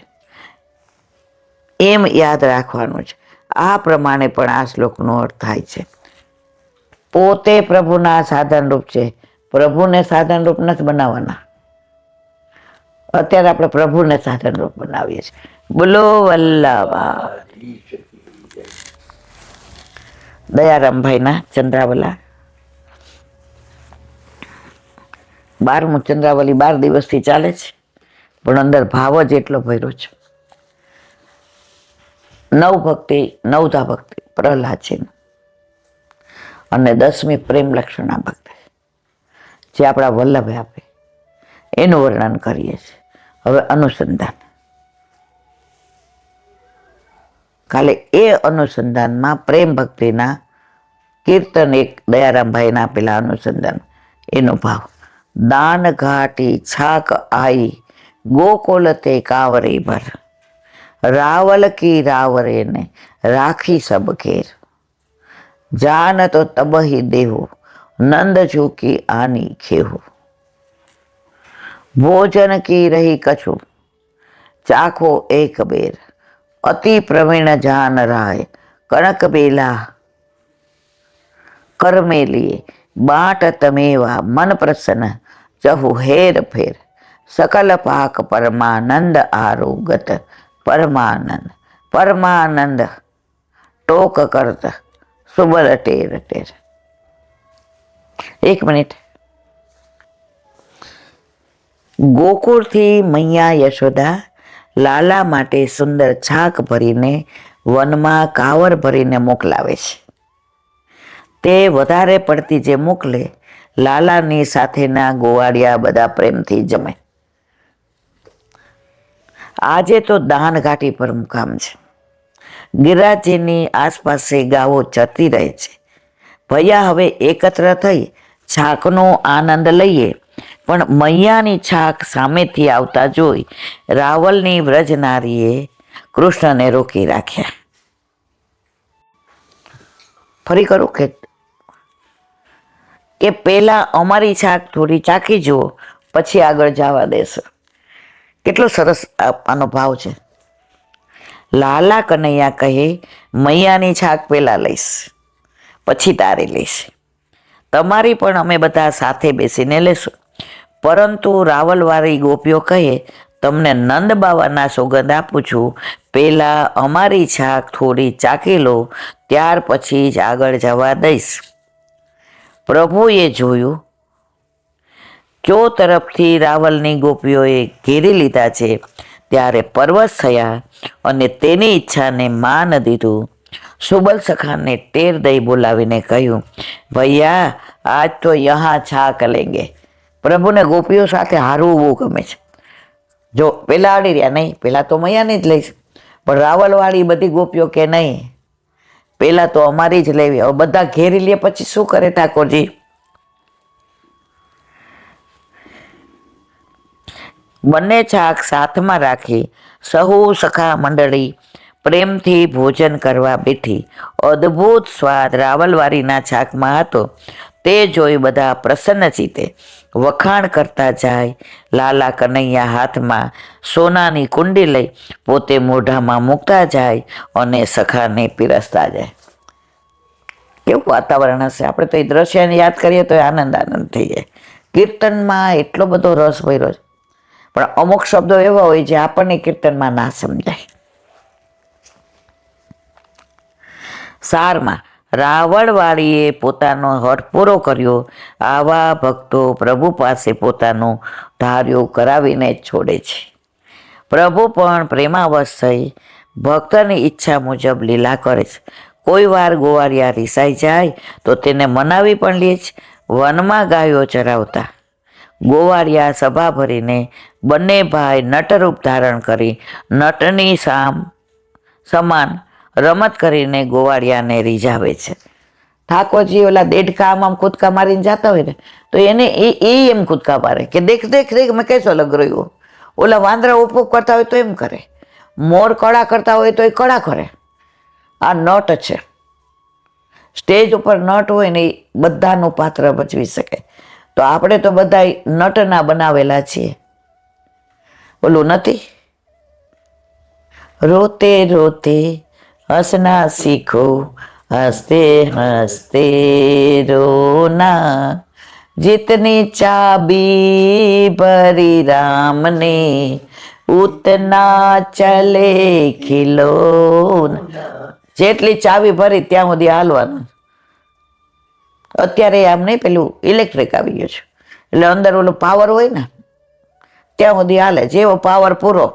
એમ યાદ રાખવાનું છે. આ પ્રમાણે પણ આ શ્લોકનો અર્થ થાય છે. પોતે પ્રભુના સાધનરૂપ છે, પ્રભુને સાધનરૂપ નથી બનાવવાના. અત્યારે આપણે પ્રભુને સાધનરૂપ બનાવીએ છીએ. બોલો વલ્લભા. દયારામભાઈના ચંદ્રાવલા 12મું ચંદ્રાવલી 12 દિવસથી ચાલે છે, પણ અંદર ભાવ જ એટલો ભર્યો છે. નવધા ભક્તિ પ્રહલાદ છે, અને 10મી પ્રેમ લક્ષણા ભક્તિ જે આપણા વલ્લભે આપે એનું વર્ણન કરીએ છીએ. હવે અનુસંધાન, કાલે એ અનુસંધાનમાં પ્રેમ ભક્તિના કીર્તન એક દયારામભાઈના આપેલા અનુસંધાન એનો ભાવ. દાન ઘાટી છાક આઈ ગોકુલ તે કાવરે ભર, રાવલ કી રાવરે ને રાખી સબ ઘેર, જાન તો તબહી દેહો નંદ ઝૂકી આની ખેહો, ભોજન કી રહી કछु ચાખો એક બેર, અતિ પ્રવીણ જાન રાય કણક બેલા કરમે લીએ, બાટ તમેવા મન પ્રસન્ન ચહુ હેર ફેર, સકલ પાક પરમાનંદ આરોગત પરમાનંદ, પરમાનંદ ટોક કરત સુબલ ટેર ટેર. 1 મિનિટ. ગોકુળથી મૈયા યશોદા લાલા માટે સુંદર છાક ભરીને વનમાં કાવર ભરીને મોકલાવે છે. તે વધારે પડતી જે મોકલે, લાલાની સાથેના ગોવાળિયા બધા પ્રેમથી જમે. આજે તો દાન ઘાટી પર મુકામ છે. ગિરિરાજજીની આસપાસે ગાવો ચરતી રહે છે. ભૈયા હવે એકત્ર થઈ છાકનો આનંદ લઈએ, પણ મૈયાની છાક સામેથી આવતા જોઈ રાવલની વ્રજનારીએ કૃષ્ણને રોકી રાખ્યા. ફરી કરું કે પેલા અમારી છાક થોડી ચાખી જુઓ, પછી આગળ જવા દેશો. કેટલો સરસ આનો ભાવ છે. લાલા કનૈયા કહે, મૈયાની છાક પેલા લઈશ, પછી તારે લઈશ, તમારી પણ અમે બધા સાથે બેસીને લેશું. પરંતુ રાવલવાળી ગોપીઓ કહે, તમને નંદ બાવાના સોગંદ આપું છું, પેલા અમારી છાક થોડી ચાકી લો, ત્યાર પછી જ આગળ જવા દઈશ. પ્રભુએ જોયું ચો તરફથી રાવલની ગોપીઓએ ઘેરી લીધા છે, ત્યારે પરવશ થયા અને તેની ઈચ્છાને માન દીધું. સુબલ સખાને ટેર દઈ બોલાવીને કહ્યું, ભૈયા આજ તો યહાં છાક લેંગે. પ્રભુને ગોપીઓ સાથે હારવું બહુ ગમે છે. જો પેલા આવડી રહ્યા, નહીં પેલા તો મૈયાને જ લઈશ, પણ રાવલવાળી બધી ગોપીઓ કે નહીં, પેલા તો અમારી જ લેવી. હવે બધા ઘેરી લે પછી શું કરે ઠાકોરજી? બંને છાક સાથમાં રાખી સહુ સખા મંડળી પ્રેમથી ભોજન કરવા બેઠી. અદ્ભુત સ્વાદ રાવલવાળીના છાકમાં હતો. તે જોઈ બધા પ્રસન્ન ચિત્તે વખાણ કરતા જાય. લાલા કનૈયા હાથમાં સોનાની કુંડી લઈ પોતે મોઢામાં મૂકતા જાય અને સખાને પીરસતા જાય. કેવું વાતાવરણ હશે! આપણે તો એ દ્રશ્યને યાદ કરીએ તો આનંદ થઈ જાય. કીર્તનમાં એટલો બધો રસ ભર્યો છે, પણ અમુક શબ્દો એવા હોય જે આપણને કીર્તનમાં ના સમજાય. સારમાં રાવળવાળીએ પોતાનો હઠ પૂરો કર્યો. આવા ભક્તો પ્રભુ પાસે પોતાનું ધાર્યું કરાવીને જ છોડે છે. પ્રભુ પણ પ્રેમાવશ થઈ ભક્તની ઈચ્છા મુજબ લીલા કરે છે. કોઈ વાર ગોવાળિયા રીસાઈ જાય તો તેને મનાવી પણ લે છે. વનમાં ગાયો ચરાવતા ગોવાળિયા સભા ભરીને બંને ભાઈ નટરૂપ ધારણ કરી નટની સમાન રમત કરીને ગોવાળિયાને રીઝાવે છે. ઠાકોરજી ઓલા દેડકા આમ કૂદકા મારીને જતા હોય ને, તો એને એમ કૂદકા મારે કે દેખ દેખ દેખ મેં કૈસો લગ રહ્યો. ઓલા વાંદરા ઉપોપ કરતા હોય તો એમ કરે, મોર કળા કરતા હોય તો એ કળા કરે. આ નટ છે. સ્ટેજ ઉપર નટ હોય ને એ બધાનું પાત્ર ભજવી શકે. તો આપણે તો બધા નટના બનાવેલા છીએ. ઓલું નથી, રોતે રોતે હસના सीखो हंसते हंसते रोना, जितनी चाबी भरी राम ने ઉતના ચલે ખિલોન. જેટલી ચાવી ભરી ત્યાં સુધી હાલવાનું. અત્યારે આમ નહીં, પેલું ઇલેક્ટ્રિક આવી ગયું છે એટલે અંદર ઓલો પાવર હોય ને ત્યાં સુધી હાલે. જેવો પાવર પૂરો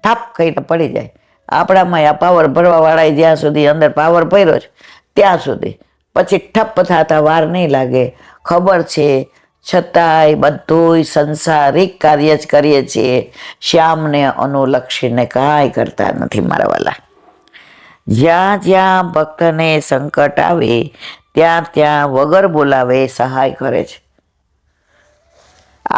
થાપ કહીને પડી જાય. આપણામાં આ પાવર ભરવા વાળા જ્યાં સુધી અંદર પાવર ભર્યો છે ત્યાં સુધી, પછી ઠપ થતા વાર નહીં લાગે. ખબર છે છતાંય બધું સંસારિક કાર્ય જ કરીએ છીએ, શ્યામને અનુલક્ષીને કાંઈ કરતા નથી મારા વાલા. જ્યાં જ્યાં ભક્તને સંકટ આવે ત્યાં ત્યાં વગર બોલાવે સહાય કરે છે.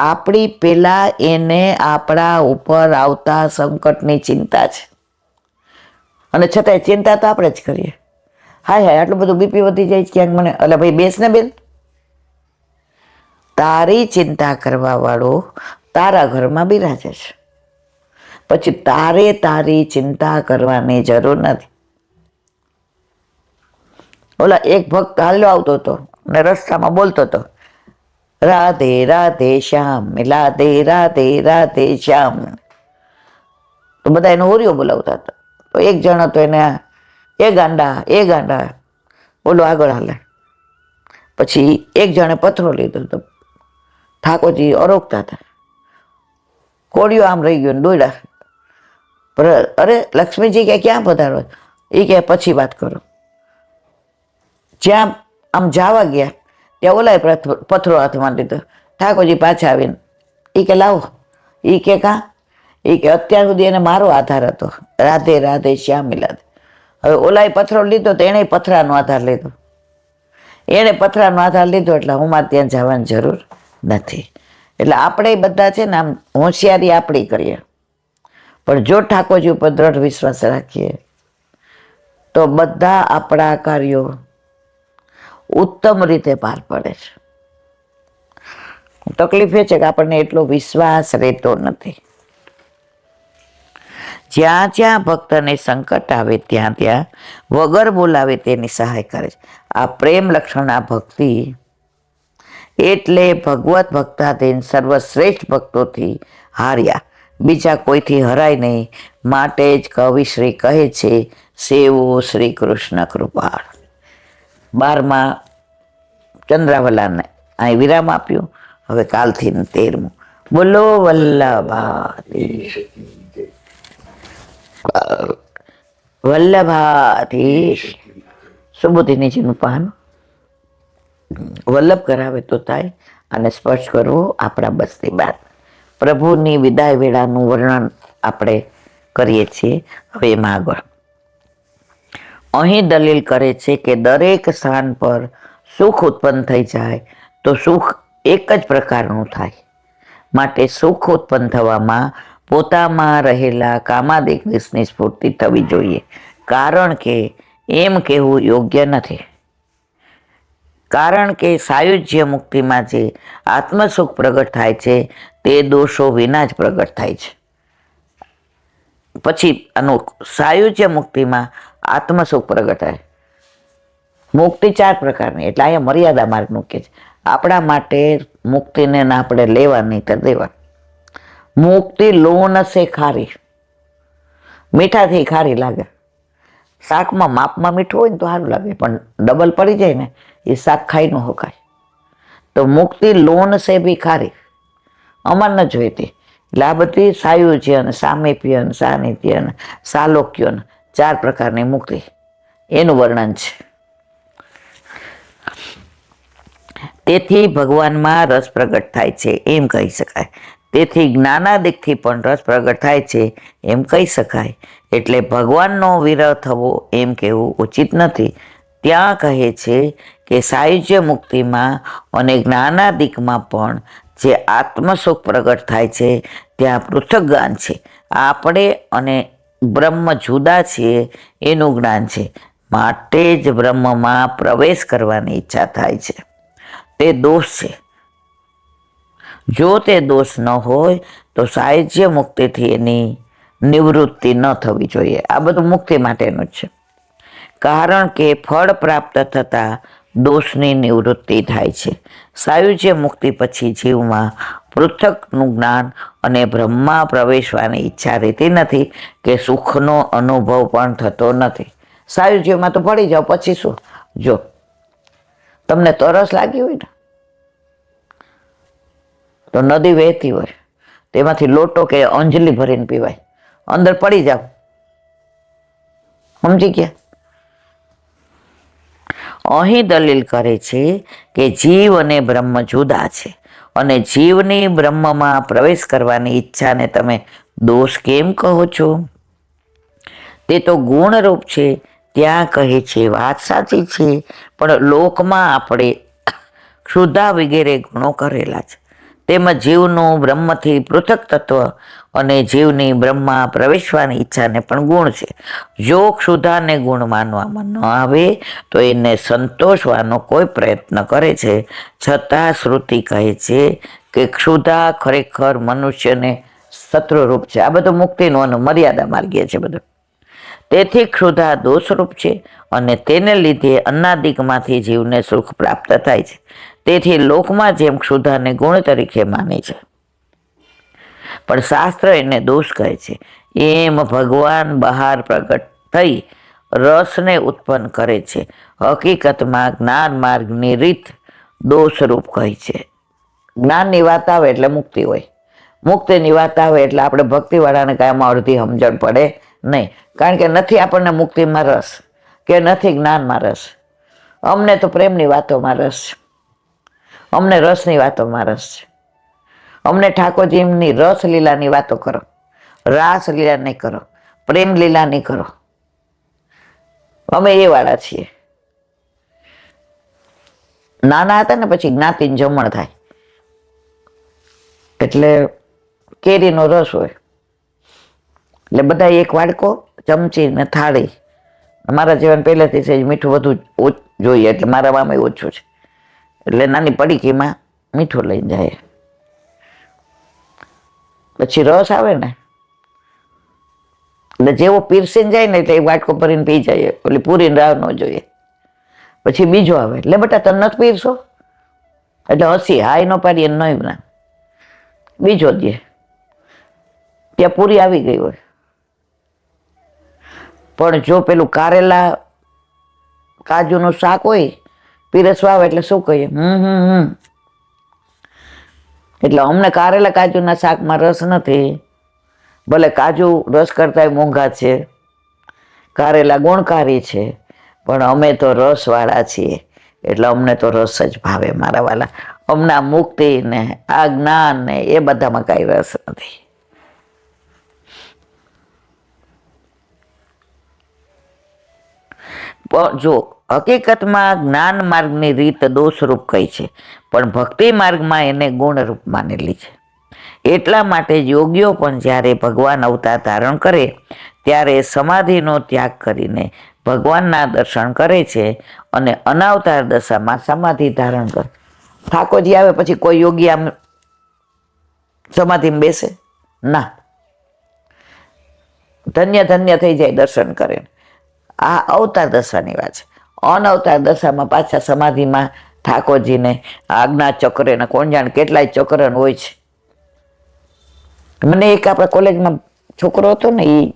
આપણી પેલા એને આપણા ઉપર આવતા સંકટની ચિંતા છે, અને છતાંય ચિંતા તો આપણે જ કરીએ. હાય હાય આટલું બધું બીપી વધી જાય ક્યાંક મને, એટલે ભાઈ બેસ ને બેન, તારી ચિંતા કરવા વાળો તારા ઘરમાં બિરાજે છે, પછી તારે તારી ચિંતા કરવાની જરૂર નથી. ઓલા એક ભક્ત હાલ્યો આવતો હતો ને રસ્તામાં બોલતો હતો, રાધે રાધે શ્યામ, રાધે રાધે રાધે શ્યામ. તો બધા એને હોરીઓ બોલાવતા હતા. તો એક જણ હતો એને એ ગાંડા બોલો આગળ હાલે. પછી એક જણે પથરો લીધો હતો, ઠાકોરજી અરોગતા હતા. કોળિયો આમ રહી ગયો ને દોડ્યા. અરે લક્ષ્મીજી કે ક્યાં પધારો? એ કે પછી વાત કરો. જ્યાં આમ જવા ગયા ત્યાં ઓલાએ પથરો હાથમાં લીધો. ઠાકોરજી પાછા આવીને એ કે લાવો. એ કે કાં? એ કે અત્યાર સુધી એને મારો આધાર હતો, રાધે રાધે શ્યામ મિલાદ. હવે ઓલાએ પથરો લીધો તો એણે પથરાનો આધાર લીધો. એણે પથરાનો આધાર લીધો એટલે હું મારે ત્યાં જવાની જરૂર નથી. એટલે આપણે બધા છે ને આમ હોશિયારી આપણી કરીએ, પણ જો ઠાકોરજી ઉપર દ્રઢ વિશ્વાસ રાખીએ તો બધા આપણા કાર્યો ઉત્તમ રીતે પાર પડે છે. તકલીફ એ છે કે આપણને એટલો વિશ્વાસ રહેતો નથી. જ્યાં જ્યાં ભક્તને સંકટ આવે ત્યાં ત્યાં વગર બોલાવે તેની સહાય કરે છે. આ પ્રેમ લક્ષણ, આ ભક્તિ એટલે ભગવત ભક્તાધીન સર્વશ્રેષ્ઠ ભક્તોથી હાર્યા, બીજા કોઈથી હરાય નહીં. માટે જ કવિશ્રી કહે છે, સેવો શ્રી કૃષ્ણ કૃપાળ. 12મા ચંદ્રાવલાને અહીં વિરામ આપ્યું. હવે કાલથી 13મું. બોલો વલ્લભાધીશ, વલ્લભાધીશ. સુબોધિનીજીનું પાન વલ્લભ કરાવે તો થાય, અને સ્પર્શ કરવો આપણા બસની બાત. પ્રભુની વિદાય વેળાનું વર્ણન આપણે કરીએ છીએ. હવે એમાં આગળ અહીં દલીલ કરે છે કે દરેક સ્થાન પર સુખ ઉત્પન્ન થઈ જાય તો સુખ એક જ પ્રકારનું થાય. માટે સુખ ઉત્પન્ન થવામાં પોતામાં રહેલા કામાદિક દેશની સ્ફૂર્તિ થવી જોઈએ. કારણ કે એમ કહેવું યોગ્ય નથી. કારણ કે સાયુજ્ય મુક્તિમાં જે આત્મસુખ પ્રગટ થાય છે તે દોષો વિના જ પ્રગટ થાય છે. પછી આનું સાયુજ્ય મુક્તિમાં આત્મસુખ પ્રગટ થાય. મુક્તિ 4 પ્રકારની, એટલે અહીંયા મર્યાદા માર્ગ મૂકે છે. આપણા માટે મુક્તિને ના આપણે લેવાની તો દેવા. મુક્તિ લોન છે ખારી, મીઠાથી ખારી લાગે. શાકમાં માપમાં મીઠું હોય ને તો સારું લાગે, પણ ડબલ પડી જાય ને એ શાક ખાઈ ન શકાય. તો મુક્તિ લોન છે બી ખારી, અમાર ન જોઈતી. એટલે આ બધી સાયુજ્ય અને સામીપ્ય અને સાનિધ્ય અને સાલોક્ય 4 પ્રકારની મુક્તિ એનું વર્ણન છે. તેથી ભગવાનમાં રસ પ્રગટ થાય છે એમ કહી શકાય. તેથી જ્ઞાનાદિકથી પણ રસ પ્રગટ થાય છે એમ કહી શકાય. એટલે ભગવાનનો વિરહ થવો એમ કહેવું ઉચિત નથી. ત્યાં કહે છે કે સાયુજ્ય મુક્તિમાં અને જ્ઞાનાદિકમાં પણ જે આત્મસુખ પ્રગટ થાય છે ત્યાં પૃથક જ્ઞાન છે. આપણે અને બ્રહ્મ જુદા છીએ એનું જ્ઞાન છે. માટે જ બ્રહ્મમાં પ્રવેશ કરવાની ઈચ્છા થાય છે. તે દોષ છે. જો તે દોષ ન હોય તો સાયુજ્ય મુક્તિથી એની નિવૃત્તિ ન થવી જોઈએ. આ બધું મુક્તિ માટેનું જ છે. કારણ કે ફળ પ્રાપ્ત થતાં દોષની નિવૃત્તિ થાય છે. સાયુજ્ય મુક્તિ પછી જીવમાં પૃથકનું જ્ઞાન અને બ્રહ્મમાં પ્રવેશવાની ઈચ્છા રહેતી નથી કે સુખનો અનુભવ પણ થતો નથી. સાયુજ્યમાં તો પડી જાઓ, પછી શું? જો તમને તરસ લાગી હોય ને તો નદી વહેતી હોય, તેમાંથી લોટો કે અંજલિ ભરીને પીવાય, અંદર પડી જાવ. સમજી ગયા? અહીં દલીલ કરે છે કે જીવ અને બ્રહ્મ જુદા છે અને જીવની બ્રહ્મમાં પ્રવેશ કરવાની ઈચ્છાને તમે દોષ કેમ કહો છો? તે તો ગુણરૂપ છે. ત્યાં કહે છે વાત સાચી છે, પણ લોકમાં આપણે ક્ષુધા વગેરે ગુણો કરેલા છે. તેમજ જીવનું બ્રહ્મથી પૃથક તત્વ અને જીવની બ્રહ્મમાં પ્રવેશવાની ઈચ્છાને પણ ગુણ છે. જો ક્ષુધાને ગુણ માનવામાં ન આવે તો એને સંતોષવાનો કોઈ પ્રયત્ન કરે છે, છતાં શ્રુતિ કહે છે કે ક્ષુધા ખરેખર મનુષ્યને શત્રુરૂપ છે. આ બધું મુક્તિનું મર્યાદા માર્ગીય છે બધું. તેથી ક્ષુધા દોષરૂપ છે અને તેને લીધે અન્નાદિકમાંથી જીવને સુખ પ્રાપ્ત થાય છે. તેથી લોકમાં જેમ ક્ષુધાને ગુણ તરીકે માને છે, પણ શાસ્ત્ર એને દોષ કહે છે, એમ ભગવાન બહાર પ્રગટ થઈ રસને ઉત્પન્ન કરે છે. હકીકતમાં જ્ઞાન માર્ગની રીત દોષરૂપ કહે છે. જ્ઞાનની વાત આવે એટલે મુક્તિ હોય, મુક્તિની વાત આવે એટલે આપણે ભક્તિવાળાને કાંઈમાં અડધી સમજણ પડે નહીં, કારણ કે નથી આપણને મુક્તિમાં રસ કે નથી જ્ઞાનમાં રસ. અમને તો પ્રેમની વાતોમાં રસ છે, અમને રસની વાતોમાં રસ છે. અમને ઠાકોરજીની રસ લીલાની વાતો કરો, રાસ લીલા નહીં કરો, પ્રેમ લીલા નહીં કરો. અમે એ વાળા છીએ. નાના હતા ને પછી જ્ઞાતિને જમણ થાય એટલે કેરીનો રસ હોય એટલે બધા એક વાડકો, ચમચી ને થાળી. મારા જીવન પહેલેથી છે મીઠું વધુ જોઈએ એટલે મારા મામા ઓછું છે એટલે નાની પડીકીમાં મીઠું લઈને જાય. પછી રસ આવે ને એટલે જેવો પીરસીને જાય ને એટલે વાટકો ભરીને પી જાય, એટલે પૂરીને રાહ ન જોઈએ. પછી બીજો આવે એટલે બેટા તને નથી પીરસો એટલે હસી હાય ન પાડીએ નહીં ના બીજો દે, ત્યાં પૂરી આવી ગઈ હોય. પણ જો પેલું કારેલા કાજુનું શાક હોય પીરસવા આવે એટલે શું કહીએ? એટલે અમને કારેલા કાજુના શાકમાં રસ નથી. ભલે કાજુ રસ કરતા મોંઘા છે, કારેલા ગુણકારી છે, પણ અમે તો રસવાળા છીએ એટલે અમને તો રસ જ ભાવે મારા વાલા. અમને આ મુક્તિ ને આ જ્ઞાન ને એ બધામાં કાંઈ રસ નથી. જો હકીકતમાં જ્ઞાન માર્ગની રીત દોષરૂપ કહી છે, પણ ભક્તિ માર્ગમાં એને ગુણરૂપ માનેલી છે. એટલા માટે યોગીઓ પણ જ્યારે ભગવાન અવતાર ધારણ કરે ત્યારે સમાધિનો ત્યાગ કરીને ભગવાનના દર્શન કરે છે અને અનાવતાર દશામાં સમાધિ ધારણ કરે. ઠાકોરજી આવે પછી કોઈ યોગી આમ સમાધિમાં બેસે ના, ધન્ય ધન્ય થઈ જાય દર્શન કરે. આ અવતાર દશાની વાત છે. અનવતાર દશામાં પાછા સમાધિમાં ઠાકોરજીને આજ્ઞા ચક્ર ને કોણ જાણે કેટલાય ચક્ર હોય છે. મને એક આપણા કોલેજમાં છોકરો હતો ને, એ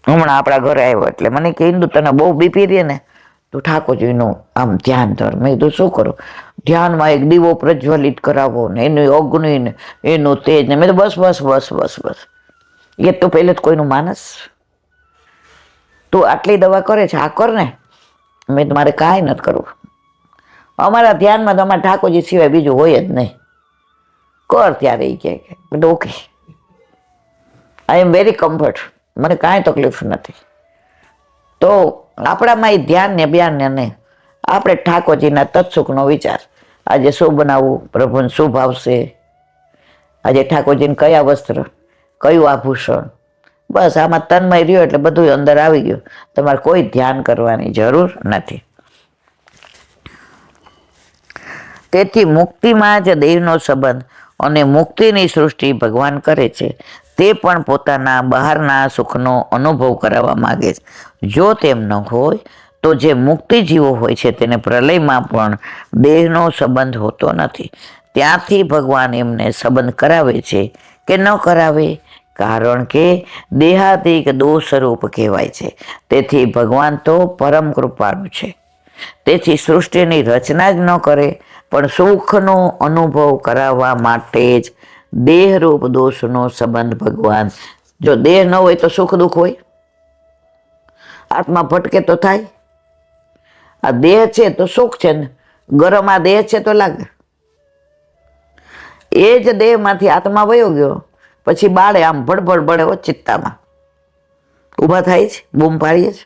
હમણાં આપણા ઘરે આવ્યો એટલે મને કે હિન્દુ તને બહુ બીપી રહે ને તો ઠાકોરજીનું આમ ધ્યાન ધર. મેં કીધું શું કરો? ધ્યાનમાં એક દીવો પ્રજ્વલિત કરાવો ને એનું અગ્નિ ને એનું તેજ ને. મેં તો બસ બસ બસ બસ બસ. એ તો પહેલે જ કોઈનું માનસ, તું આટલી દવા કરે છે આ કર ને. મેં તમારે કાંઈ નથી કરવું. અમારા ધ્યાનમાં તો અમારા ઠાકોરજી સિવાય બીજું હોય જ નહીં. કર ત્યારે એ કહે okay, I am very comfort, મને કાંઈ તકલીફ નથી. તો આપણામાં એ ધ્યાન ને બ્યાન ને નહીં, આપણે ઠાકોરજીના તત્સુખનો વિચાર. આજે શું બનાવવું, પ્રભુને શું ભાવશે, આજે ઠાકોરજીને કયા વસ્ત્ર, કયું આભૂષણ, બસ આમાં તન્મય રહ્યો એટલે બધું અંદર આવી ગયું. તમારે કોઈ ધ્યાન કરવાની જરૂર નથી. તેથી મુક્તિમાં જ દેહનો સંબંધ અને મુક્તિની સૃષ્ટિ ભગવાન કરે છે. તે પણ પોતાના બહારના સુખનો અનુભવ કરાવવા માગે છે. જો તેમ ન હોય તો જે મુક્તિ જીવો હોય છે તેને પ્રલયમાં પણ દેહનો સંબંધ હોતો નથી. ત્યાંથી ભગવાન એમને સંબંધ કરાવે છે કે ન કરાવે? કારણ કે દેહાદિક દોષ રૂપ કહેવાય છે. તેથી ભગવાન તો પરમ કૃપાળુ છે. તેથી સૃષ્ટિની રચના જ ન કરે, પણ સુખનો અનુભવ કરાવવા માટે જ દેહરૂપ દોષનો સંબંધ ભગવાન. જો દેહ ન હોય તો સુખ દુઃખ હોય? આત્મા ભટકે તો થાય? આ દેહ છે તો સુખ છે ને, ગરમ આ દેહ છે તો લાગે. એ જ દેહમાંથી આત્મા વયો ગયો, પછી બાળે આમ ભડભડ બળે હો ચિત્તામાં, ઊભા થાય છે, બૂમ પાડીએ છે,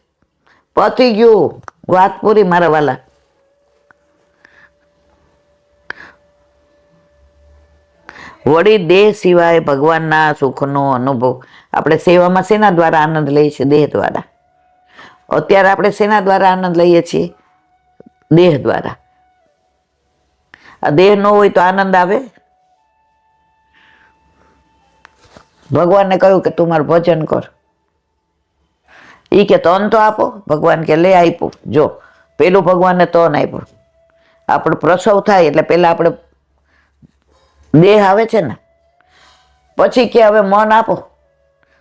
પતી ગયું, વાત પૂરી મારા વાલા. વળી દેહ સિવાય ભગવાનના સુખનો અનુભવ આપણે સેવામાં શેના દ્વારા આનંદ લઈએ છીએ? દેહ દ્વારા. અત્યારે આપણે શેના દ્વારા આનંદ લઈએ છીએ? દેહ દ્વારા. આ દેહ ન હોય તો આનંદ આવે? ભગવાનને કહ્યું કે તું મારું ભજન કર, એ કે તન તો આપો. ભગવાન કે લે આપ્યું. જો પેલું ભગવાનને તન આપ્યું. આપણે પ્રસવ થાય એટલે પેલા આપણે દેહ આવે છે ને, પછી કે હવે મન આપો,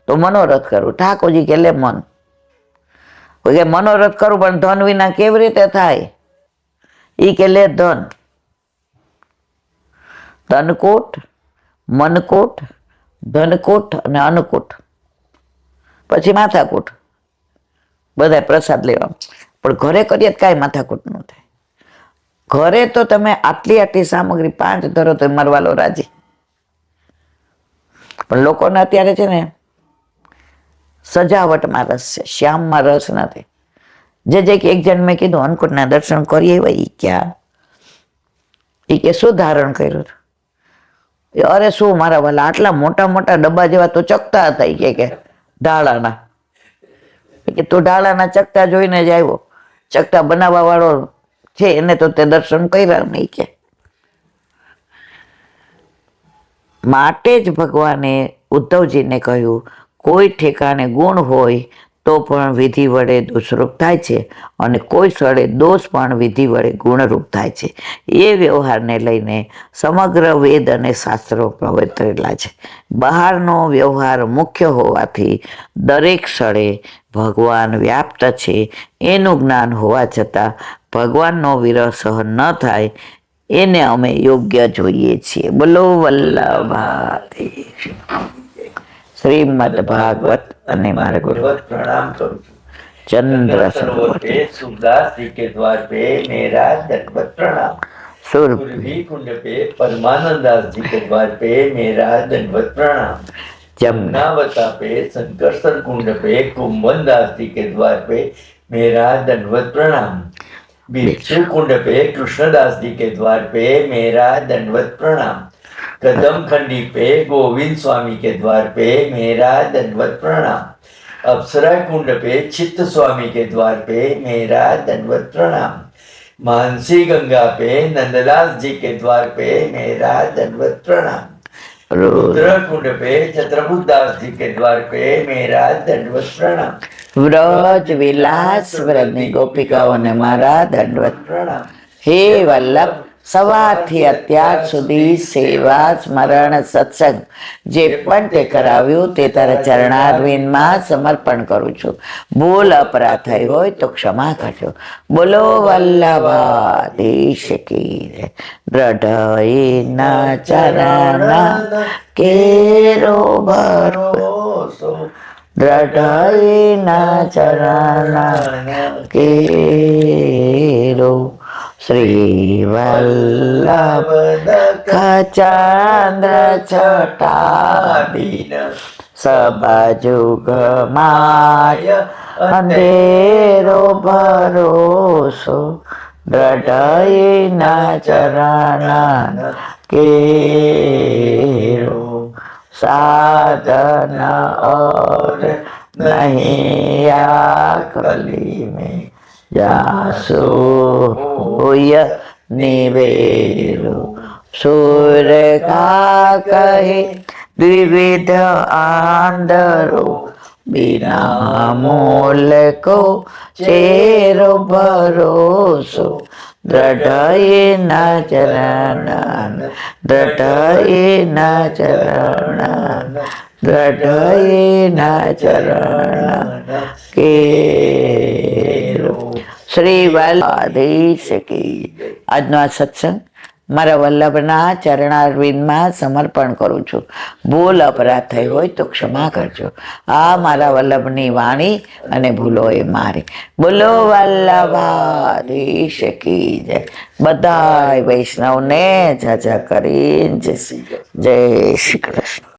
તો મનોરથ કરું. ઠાકોરજી કે લે મન. કે મનોરથ કરું પણ ધન વિના કેવી રીતે થાય? ઈ કે લે ધન. તનકોટ, મનકોટ, ધનકોટ અને અન્નકોટ, પછી માથાકૂટ. બધા પ્રસાદ લેવા. પણ ઘરે કરીએ તો કાંઈ માથાકૂટ ન થાય. ઘરે તો તમે આટલી આટલી સામગ્રી 5 ધરો તો મારવાલો રાજી. પણ લોકોને અત્યારે છે ને સજાવટમાં રસ છે, શ્યામમાં રસ નથી. જે એક જણ મેં કીધું અન્નકૂટના દર્શન કરીએ એવા. ઈ ક્યાં? ઈ કે શું ધારણ કર્યું? અરે શું મારા વાલા, આટલા મોટા મોટા ડબ્બા જેવા તો ચકતા હતા. ઈ કે ઢાળાના. કે તું ઢાળાના ચકતા જોઈને જ આવ્યો? ચકતા બનાવવા વાળો છે એને તો તે દર્શન કર્યા નહીં. કે માટે જ ભગવાને ઉદ્ધવજીને કહ્યું, કોઈ ઠેકાણે ગુણ હોય તો પણ વિધિ વડે દોષરૂપ થાય છે, અને કોઈ સ્થળે દોષ પણ વિધિ વડે ગુણરૂપ થાય છે. એ વ્યવહારને લઈને સમગ્ર વેદ અને શાસ્ત્રો પ્રવર્તેલા છે. બહારનો વ્યવહાર મુખ્ય હોવાથી દરેક સ્થળે ભગવાન વ્યાપ્ત છે એનું જ્ઞાન હોવા છતાં ભગવાનનો વિરહ સહન ન થાય, એને અમે યોગ્ય જોઈએ છીએ. બોલો વલ્લભાઈ. શ્રીમદ ભાગવત. અને મારા ગુરુ प्रणाम करूं ચંદ્ર सरोवर पे सूरदास जी के द्वार पे मेरा दंडवत प्रणाम। सुरभि कुंड पे परमानंद दास जी के द्वार पे मेरा दंडवत प्रणाम। जमुनावता पे संकर्षण कुंड पे कुंभन दास जी के द्वार पे मेरा दंडवत प्रणाम। भिक्षु कुंड पे कृष्णदास जी के द्वार पे मेरा दंडवत प्रणाम। कदम खंडी पे गोविंद स्वामी के द्वार पे मेरा दंडवत प्रणाम। अप्सरा कुंड पे चित्त स्वामी के द्वार पे मेरा दंडवत प्रणाम। मानसी गंगा पे नंदलाल जी के द्वार पे मेरा दंडवत प्रणाम। रुद्र कुंड पे छत्रपुर दास जी के द्वार पे मेरा दंडवत प्रणाम। વ્રજ વિલાસ વ્રજની ગોપિકાઓને મારા દંડવત प्रणाम। હે વલ્લભ, સવારથી અત્યાર સુધી સેવા સ્મરણ સત્સંગ જે પણ તે કરાવ્યું તે તારા ચરણારવિંદમાં સમર્પણ કરું છું. ભૂલ અપરાધ થઈ હોય તો ક્ષમા કરજો. બોલો વલ્લભાધીશ કી જય. દ્રઢઈના ચરણ કેરો ભરોસો, દ્રઢઈના ચરણ કેરો. શ્રી વલ્લભ ખચંદ્ર છટાબીન સબજુગ માય અંધેરો ભરોસો, દ્રઢઈના ચરણ કેરો. साधन और नहीं आकली में जासो होय निवेरो. सूर्य का कहे द्विविध आंधरो, बिना मोल को चेरो भरोसो दृढ़ये न चरण दृढ़ये न चरण दृढ़ये न चरण केरो શ્રી વલ્લભાધીશ કી. આજનો આ સત્સંગ મારા વલ્લભના ચરણારવિંદમાં સમર્પણ કરું છું. ભૂલ અપરાધ થઈ હોય તો ક્ષમા કરજો. આ મારા વલ્લભની વાણી અને ભૂલો એ મારી. બોલો વલ્લભાધીશ કી જય. બધા વૈષ્ણવને જાજા કરીને જય શ્રી કૃષ્ણ.